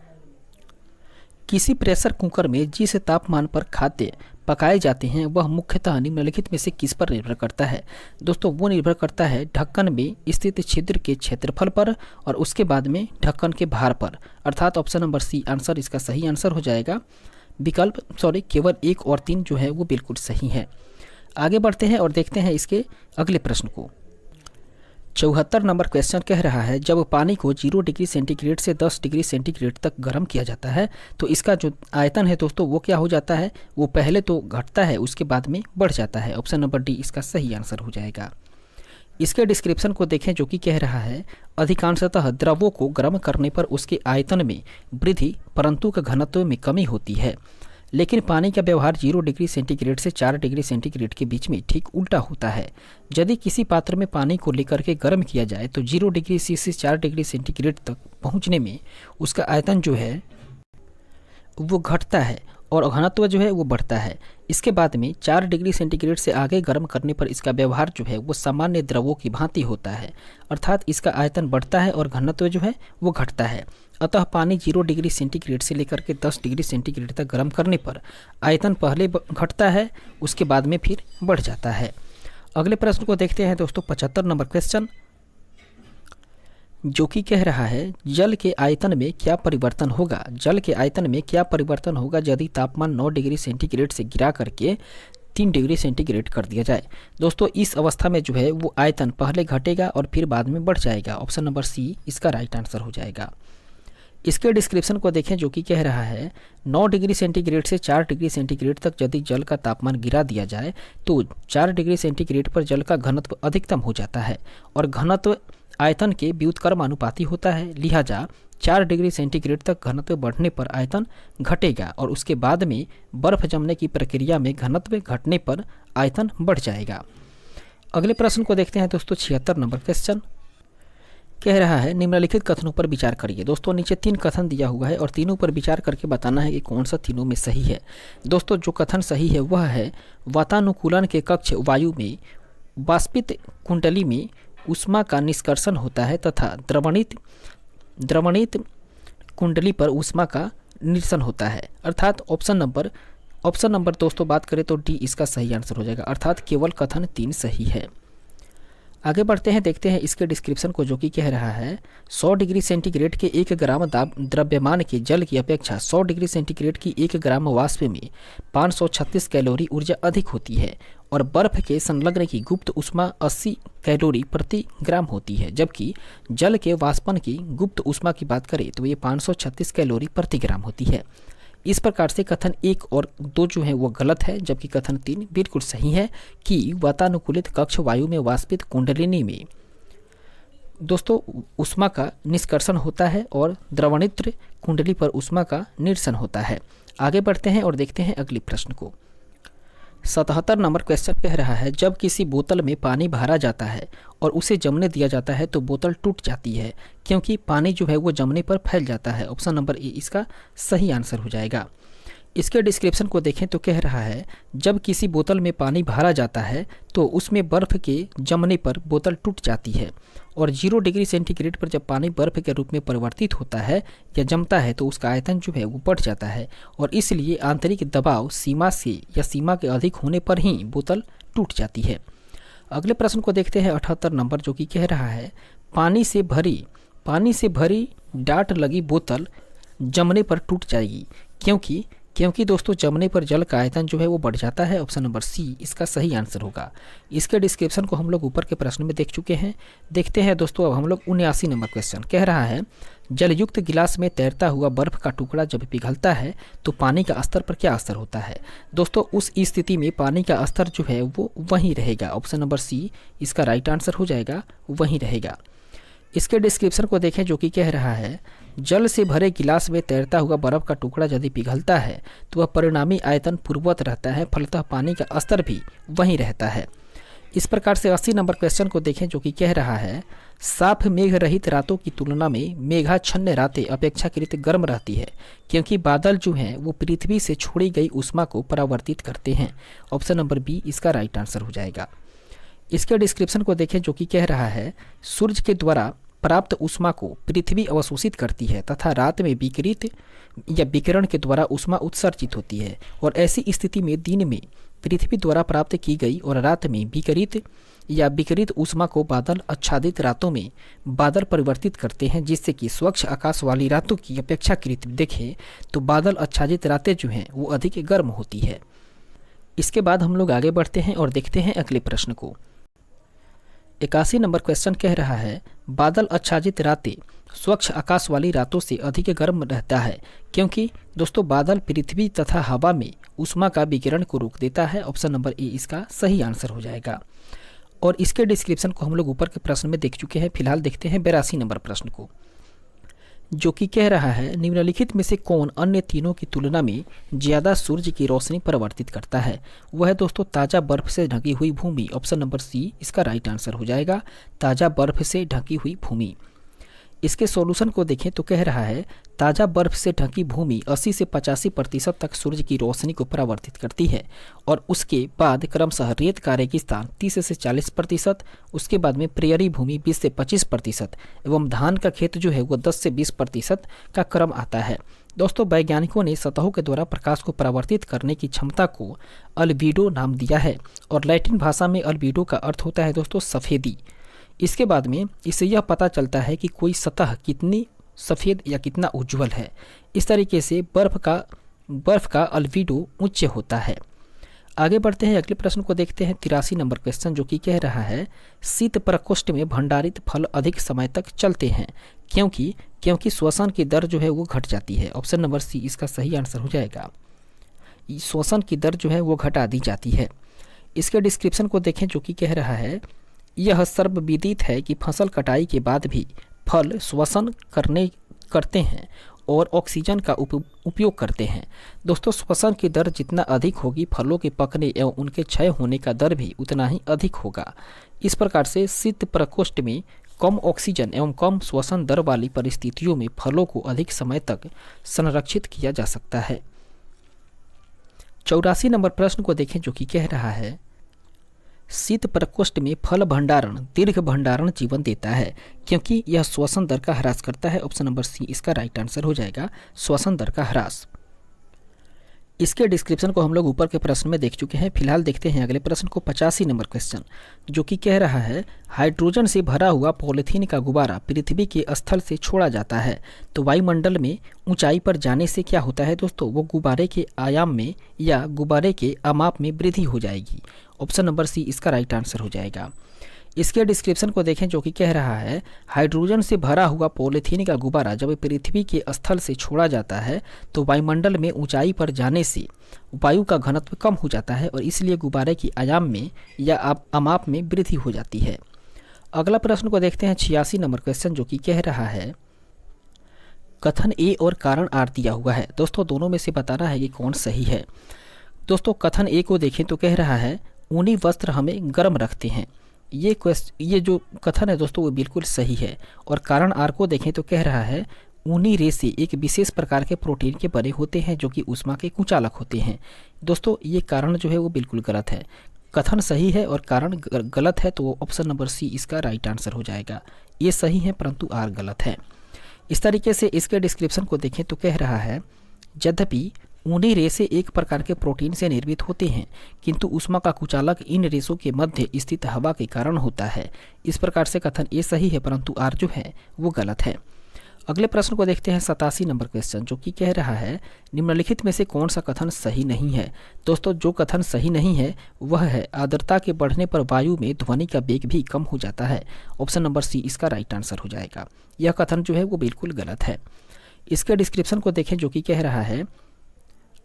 किसी प्रेशर कुकर में जिस तापमान पर खाद्य पकाए जाते हैं वह मुख्यतः निम्नलिखित में से किस पर निर्भर करता है। दोस्तों वो निर्भर करता है ढक्कन में स्थित छिद्र के क्षेत्रफल पर और उसके बाद में ढक्कन के भार पर, अर्थात ऑप्शन नंबर सी आंसर इसका सही आंसर हो जाएगा। विकल्प केवल 1 और 3 जो है वो बिल्कुल सही है। आगे बढ़ते हैं और देखते हैं इसके अगले प्रश्न को। 74 नंबर क्वेश्चन कह रहा है जब पानी को 0 डिग्री सेंटीग्रेड से 10 डिग्री सेंटीग्रेड तक गर्म किया जाता है तो इसका जो आयतन है दोस्तों वो क्या हो जाता है, वो पहले तो घटता है उसके बाद में बढ़ जाता है। ऑप्शन नंबर डी इसका सही आंसर हो जाएगा। इसके डिस्क्रिप्शन को देखें जो कि कह रहा है अधिकांशतः द्रवों को गर्म करने पर उसके आयतन में वृद्धि परंतु का घनत्व में कमी होती है, लेकिन पानी का व्यवहार 0 डिग्री सेंटीग्रेड से 4 डिग्री सेंटीग्रेड के बीच में ठीक उल्टा होता है। यदि किसी पात्र में पानी को लेकर के गर्म किया जाए तो 0 डिग्री सी से 4 डिग्री सेंटीग्रेड तक पहुंचने में उसका आयतन जो है वो घटता है और घनत्व जो है वो बढ़ता है। इसके बाद में 4 डिग्री सेंटीग्रेड से आगे गर्म करने पर इसका व्यवहार जो है वो सामान्य द्रवों की भांति होता है, अर्थात इसका आयतन बढ़ता है और घनत्व जो है वो घटता है। अतः पानी 0 डिग्री सेंटीग्रेड से लेकर के 10 डिग्री सेंटीग्रेड तक गर्म करने पर आयतन पहले घटता है उसके बाद में फिर बढ़ जाता है। अगले प्रश्न को देखते हैं दोस्तों 75 नंबर क्वेश्चन जो कि कह रहा है जल के आयतन में क्या परिवर्तन होगा। जल के आयतन में क्या परिवर्तन होगा यदि तापमान 9 डिग्री सेंटीग्रेड से गिरा करके 3 डिग्री सेंटीग्रेड कर दिया जाए। दोस्तों इस अवस्था में जो है वो आयतन पहले घटेगा और फिर बाद में बढ़ जाएगा। ऑप्शन नंबर सी इसका राइट आंसर हो जाएगा। इसके डिस्क्रिप्शन को देखें जो कि कह रहा है 9 डिग्री सेंटीग्रेड से 4 डिग्री सेंटीग्रेड तक यदि जल का तापमान गिरा दिया जाए तो 4 डिग्री सेंटीग्रेड पर जल का घनत्व अधिकतम हो जाता है और घनत्व आयतन के व्युत्क्रमानुपाती होता है। लिहाजा 4 डिग्री सेंटीग्रेड तक घनत्व बढ़ने पर आयतन घटेगा और उसके बाद में बर्फ जमने की प्रक्रिया में घनत्व घटने पर आयतन बढ़ जाएगा। अगले प्रश्न को देखते हैं दोस्तों 76 नंबर क्वेश्चन कह रहा है निम्नलिखित कथनों पर विचार करिए। दोस्तों नीचे 3 कथन दिया हुआ है और तीनों पर विचार करके बताना है कि कौन सा तीनों में सही है। दोस्तों जो कथन सही है वह है वातानुकूलन के कक्ष वायु में वाष्पित कुंडली में ऊष्मा का निष्कर्षण होता है तथा द्रवणित कुंडली पर ऊष्मा का निरसन होता है। अर्थात ऑप्शन नंबर दोस्तों बात करें तो डी इसका सही आंसर हो जाएगा। अर्थात केवल कथन 3 सही है। आगे बढ़ते हैं, देखते हैं इसके डिस्क्रिप्शन को जो कि कह रहा है 100 डिग्री सेंटीग्रेड के 1 ग्राम द्रव्यमान के जल की अपेक्षा 100 डिग्री सेंटीग्रेड की 1 ग्राम वाष्प में 536 कैलोरी ऊर्जा अधिक होती है और बर्फ के संलग्न की गुप्त ऊष्मा 80 कैलोरी प्रति ग्राम होती है, जबकि जल के वाष्पन की गुप्त ऊष्मा की बात करें तो ये 536 कैलोरी प्रति ग्राम होती है। इस प्रकार से कथन 1 और 2 जो है वो गलत है, जबकि कथन 3 बिल्कुल सही है कि वातानुकूलित कक्ष वायु में वाष्पित कुंडलिनी में दोस्तों ऊष्मा का निष्कर्षण होता है और द्रवणित्र कुंडली पर ऊष्मा का निरसन होता है। आगे बढ़ते हैं और देखते हैं अगले प्रश्न को। 77 नंबर क्वेश्चन कह रहा है जब किसी बोतल में पानी भरा जाता है और उसे जमने दिया जाता है तो बोतल टूट जाती है क्योंकि पानी जो है वो जमने पर फैल जाता है। ऑप्शन नंबर ए इसका सही आंसर हो जाएगा। इसके डिस्क्रिप्शन को देखें तो कह रहा है जब किसी बोतल में पानी भरा जाता है तो उसमें बर्फ़ के जमने पर बोतल टूट जाती है और 0 डिग्री सेंटीग्रेड पर जब पानी बर्फ़ के रूप में परिवर्तित होता है या जमता है तो उसका आयतन जो है वो बढ़ जाता है और इसलिए आंतरिक दबाव सीमा से या सीमा के अधिक होने पर ही बोतल टूट जाती है। अगले प्रश्न को देखते हैं 78 नंबर जो कि कह रहा है पानी से भरी डाट लगी बोतल जमने पर टूट जाएगी क्योंकि दोस्तों जमने पर जल का आयतन जो है वो बढ़ जाता है। ऑप्शन नंबर सी इसका सही आंसर होगा। इसके डिस्क्रिप्शन को हम लोग ऊपर के प्रश्न में देख चुके हैं। देखते हैं दोस्तों अब हम लोग 79 नंबर क्वेश्चन कह रहा है जलयुक्त गिलास में तैरता हुआ बर्फ का टुकड़ा जब पिघलता है तो पानी का स्तर पर क्या असर होता है। दोस्तों उस स्थिति में पानी का स्तर जो है वो वहीं रहेगा। ऑप्शन नंबर सी इसका राइट आंसर हो जाएगा, वहीं रहेगा। इसके डिस्क्रिप्शन को देखें जो कि कह रहा है जल से भरे गिलास में तैरता हुआ बर्फ का टुकड़ा यदि पिघलता है तो वह परिणामी आयतन पूर्ववत रहता है, फलतः पानी का स्तर भी वहीं रहता है। इस प्रकार से 80 नंबर क्वेश्चन को देखें जो कि कह रहा है साफ मेघ रहित रातों की तुलना में मेघाच्छन्न रातें अपेक्षाकृत गर्म रहती है क्योंकि बादल जो हैं वो पृथ्वी से छोड़ी गई ऊष्मा को परावर्तित करते हैं। ऑप्शन नंबर बी इसका राइट आंसर हो जाएगा। इसके डिस्क्रिप्शन को देखें जो कि कह रहा है सूर्य के द्वारा प्राप्त ऊष्मा को पृथ्वी अवशोषित करती है तथा रात में विकिरित या विकिरण के द्वारा ऊष्मा उत्सर्जित होती है और ऐसी स्थिति में दिन में पृथ्वी द्वारा प्राप्त की गई और रात में विकिरित ऊष्मा को बादल आच्छादित रातों में बादल परिवर्तित करते हैं, जिससे कि स्वच्छ आकाश वाली रातों की अपेक्षाकृत देखें तो बादल आच्छादित रातें जो हैं वो अधिक गर्म होती है। इसके बाद हम लोग आगे बढ़ते हैं और देखते हैं अगले प्रश्न को। 81 नंबर क्वेश्चन कह रहा है बादल आच्छादित रातें स्वच्छ आकाश वाली रातों से अधिक गर्म रहता है क्योंकि दोस्तों बादल पृथ्वी तथा हवा में ऊष्मा का विकिरण को रोक देता है। ऑप्शन नंबर ए इसका सही आंसर हो जाएगा। और इसके डिस्क्रिप्शन को हम लोग ऊपर के प्रश्न में देख चुके हैं। फिलहाल देखते हैं 82 नंबर प्रश्न को जो कि कह रहा है निम्नलिखित में से कौन अन्य तीनों की तुलना में ज़्यादा सूर्य की रोशनी परिवर्तित करता है। वह है दोस्तों ताज़ा बर्फ से ढकी हुई भूमि। ऑप्शन नंबर सी इसका राइट आंसर हो जाएगा, ताज़ा बर्फ से ढकी हुई भूमि। इसके सॉल्यूशन को देखें तो कह रहा है ताज़ा बर्फ से ढकी भूमि 80 से 85% तक सूर्य की रोशनी को परावर्तित करती है और उसके बाद क्रमशः रेत का रेगिस्तान 30 से 40%, उसके बाद में प्रेयरी भूमि 20 से 25% एवं धान का खेत जो है वो 10 से 20% का क्रम आता है। दोस्तों वैज्ञानिकों ने सतहों के द्वारा प्रकाश को परावर्तित करने की क्षमता को अल्बीडो नाम दिया है और लैटिन भाषा में अल्बीडो का अर्थ होता है दोस्तों सफ़ेदी। इसके बाद में इससे यह पता चलता है कि कोई सतह कितनी सफ़ेद या कितना उज्ज्वल है। इस तरीके से बर्फ़ का अल्बीडो उच्च होता है। आगे बढ़ते हैं, अगले प्रश्न को देखते हैं। 83 नंबर क्वेश्चन जो कि कह रहा है शीत प्रकोष्ठ में भंडारित फल अधिक समय तक चलते हैं क्योंकि श्वसन की दर जो है वो घट जाती है। ऑप्शन नंबर सी इसका सही आंसर हो जाएगा। श्वसन की दर जो है वो घटा दी जाती है। इसके डिस्क्रिप्शन को देखें जो कि कह रहा है यह सर्वविदित है कि फसल कटाई के बाद भी फल श्वसन करते हैं और ऑक्सीजन का उपयोग करते हैं। दोस्तों श्वसन की दर जितना अधिक होगी फलों के पकने एवं उनके क्षय होने का दर भी उतना ही अधिक होगा। इस प्रकार से शीत प्रकोष्ठ में कम ऑक्सीजन एवं कम श्वसन दर वाली परिस्थितियों में फलों को अधिक समय तक संरक्षित किया जा सकता है। 84 नंबर प्रश्न को देखें जो कि कह रहा है शीत प्रकोष्ठ में फल भंडारण दीर्घ भंडारण जीवन देता है क्योंकि यह श्वसन दर का ह्रास करता है। ऑप्शन नंबर सी इसका राइट आंसर हो जाएगा, श्वसन दर का ह्रास। इसके डिस्क्रिप्शन को हम लोग ऊपर के प्रश्न में देख चुके हैं। फिलहाल देखते हैं अगले प्रश्न को। 85 नंबर क्वेश्चन जो कि कह रहा है हाइड्रोजन से भरा हुआ पॉलीथीन का गुब्बारा पृथ्वी के स्थल से छोड़ा जाता है तो वायुमंडल में ऊंचाई पर जाने से क्या होता है दोस्तों, वो गुब्बारे के आयाम में या गुब्बारे के अमाप में वृद्धि हो जाएगी। ऑप्शन नंबर सी इसका राइट आंसर हो जाएगा। इसके डिस्क्रिप्शन को देखें जो कि कह रहा है हाइड्रोजन से भरा हुआ पॉलीथीन का गुब्बारा जब पृथ्वी के स्थल से छोड़ा जाता है तो वायुमंडल में ऊंचाई पर जाने से वायु का घनत्व कम हो जाता है और इसलिए गुब्बारे की आयाम में या अमाप में वृद्धि हो जाती है। अगला प्रश्न को देखते हैं। 86 नंबर क्वेश्चन जो कि कह रहा है कथन ए और कारण आर दिया हुआ है। दोस्तों दोनों में से बताना है कि कौन सही है। दोस्तों कथन ए को देखें तो कह रहा है ऊनी वस्त्र हमें गर्म रखते हैं। ये जो कथन है दोस्तों वो बिल्कुल सही है। और कारण आर को देखें तो कह रहा है ऊनी रेशे एक विशेष प्रकार के प्रोटीन के बने होते हैं जो कि ऊष्मा के कुचालक होते हैं। दोस्तों ये कारण जो है वो बिल्कुल गलत है। कथन सही है और कारण गलत है तो ऑप्शन नंबर सी इसका राइट आंसर हो जाएगा। ये सही है परंतु आर गलत है। इस तरीके से इसके डिस्क्रिप्शन को देखें तो कह रहा है यद्यपि ऊनी रेशे एक प्रकार के प्रोटीन से निर्मित होते हैं किंतु ऊष्मा का कुचालक इन रेशों के मध्य स्थित हवा के कारण होता है। इस प्रकार से कथन ए सही है परंतु आर जो है वो गलत है। अगले प्रश्न को देखते हैं। 87 नंबर क्वेश्चन जो कि कह रहा है निम्नलिखित में से कौन सा कथन सही नहीं है। दोस्तों जो कथन सही नहीं है वह है आर्द्रता के बढ़ने पर वायु में ध्वनि का वेग भी कम हो जाता है। ऑप्शन नंबर सी इसका राइट आंसर हो जाएगा। यह कथन जो है वो बिल्कुल गलत है। इसके डिस्क्रिप्शन को देखें जो कि कह रहा है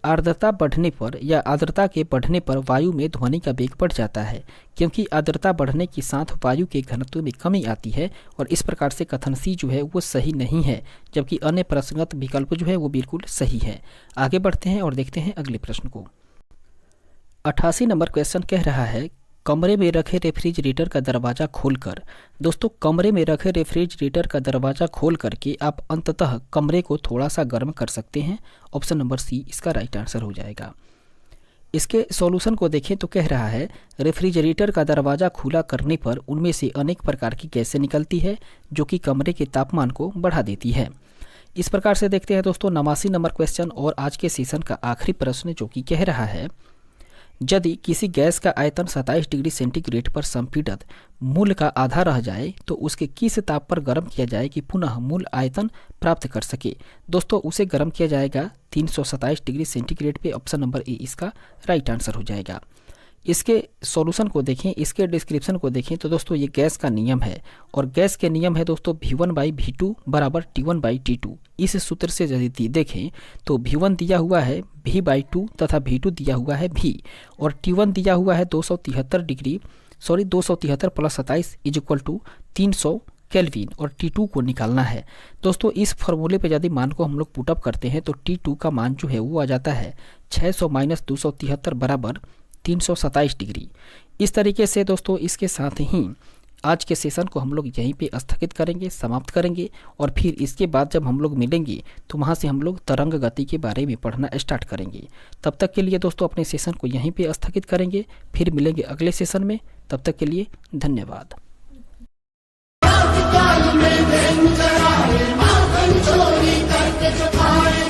आर्द्रता बढ़ने पर या आर्द्रता के बढ़ने पर वायु में ध्वनि का वेग बढ़ जाता है क्योंकि आर्द्रता बढ़ने के साथ वायु के घनत्व में कमी आती है और इस प्रकार से कथन सी जो है वो सही नहीं है जबकि अन्य प्रसंगत विकल्प जो है वो बिल्कुल सही है। आगे बढ़ते हैं और देखते हैं अगले प्रश्न को। 88 नंबर क्वेश्चन कह रहा है कमरे में रखे रेफ्रिजरेटर का दरवाज़ा खोलकर। दोस्तों कमरे में रखे रेफ्रिजरेटर का दरवाज़ा खोल करके आप अंततः कमरे को थोड़ा सा गर्म कर सकते हैं। ऑप्शन नंबर सी इसका राइट आंसर हो जाएगा। इसके सॉल्यूशन को देखें तो कह रहा है रेफ्रिजरेटर का दरवाज़ा खुला करने पर उनमें से अनेक प्रकार की गैसें निकलती है जो कि कमरे के तापमान को बढ़ा देती है। इस प्रकार से देखते हैं दोस्तों 89 नंबर क्वेश्चन और आज के सेशन का आखिरी प्रश्न जो कि कह रहा है यदि किसी गैस का आयतन 27 डिग्री सेंटीग्रेड पर संपीड़ित मूल का आधा रह जाए तो उसके किस ताप पर गर्म किया जाए कि पुनः मूल आयतन प्राप्त कर सके। दोस्तों उसे गर्म किया जाएगा 327 डिग्री सेंटीग्रेड पे। ऑप्शन नंबर ए इसका राइट आंसर हो जाएगा। इसके सॉल्यूशन को देखें, इसके डिस्क्रिप्शन को देखें तो दोस्तों ये गैस का नियम है और गैस के नियम है दोस्तों V1/V2 बराबर T1/T2। इस सूत्र से यदि देखें तो V1 दिया हुआ है V/2 तथा V2 दिया हुआ है V और T1 दिया हुआ है 273 प्लस 27 = 300 केल्विन और T2 को निकालना है। दोस्तों इस फॉर्मूले पे यदि मान को हम लोग पुटअप करते हैं तो T2 का मान जो है वो आ जाता है 600 - 273 बराबर 327 डिग्री। इस तरीके से दोस्तों इसके साथ ही आज के सेशन को हम लोग यहीं पे स्थगित करेंगे, समाप्त करेंगे और फिर इसके बाद जब हम लोग मिलेंगे तो वहाँ से हम लोग तरंग गति के बारे में पढ़ना स्टार्ट करेंगे। तब तक के लिए दोस्तों अपने सेशन को यहीं पे स्थगित करेंगे, फिर मिलेंगे अगले सेशन में। तब तक के लिए धन्यवाद।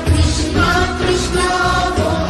कृष्णा कृष्णा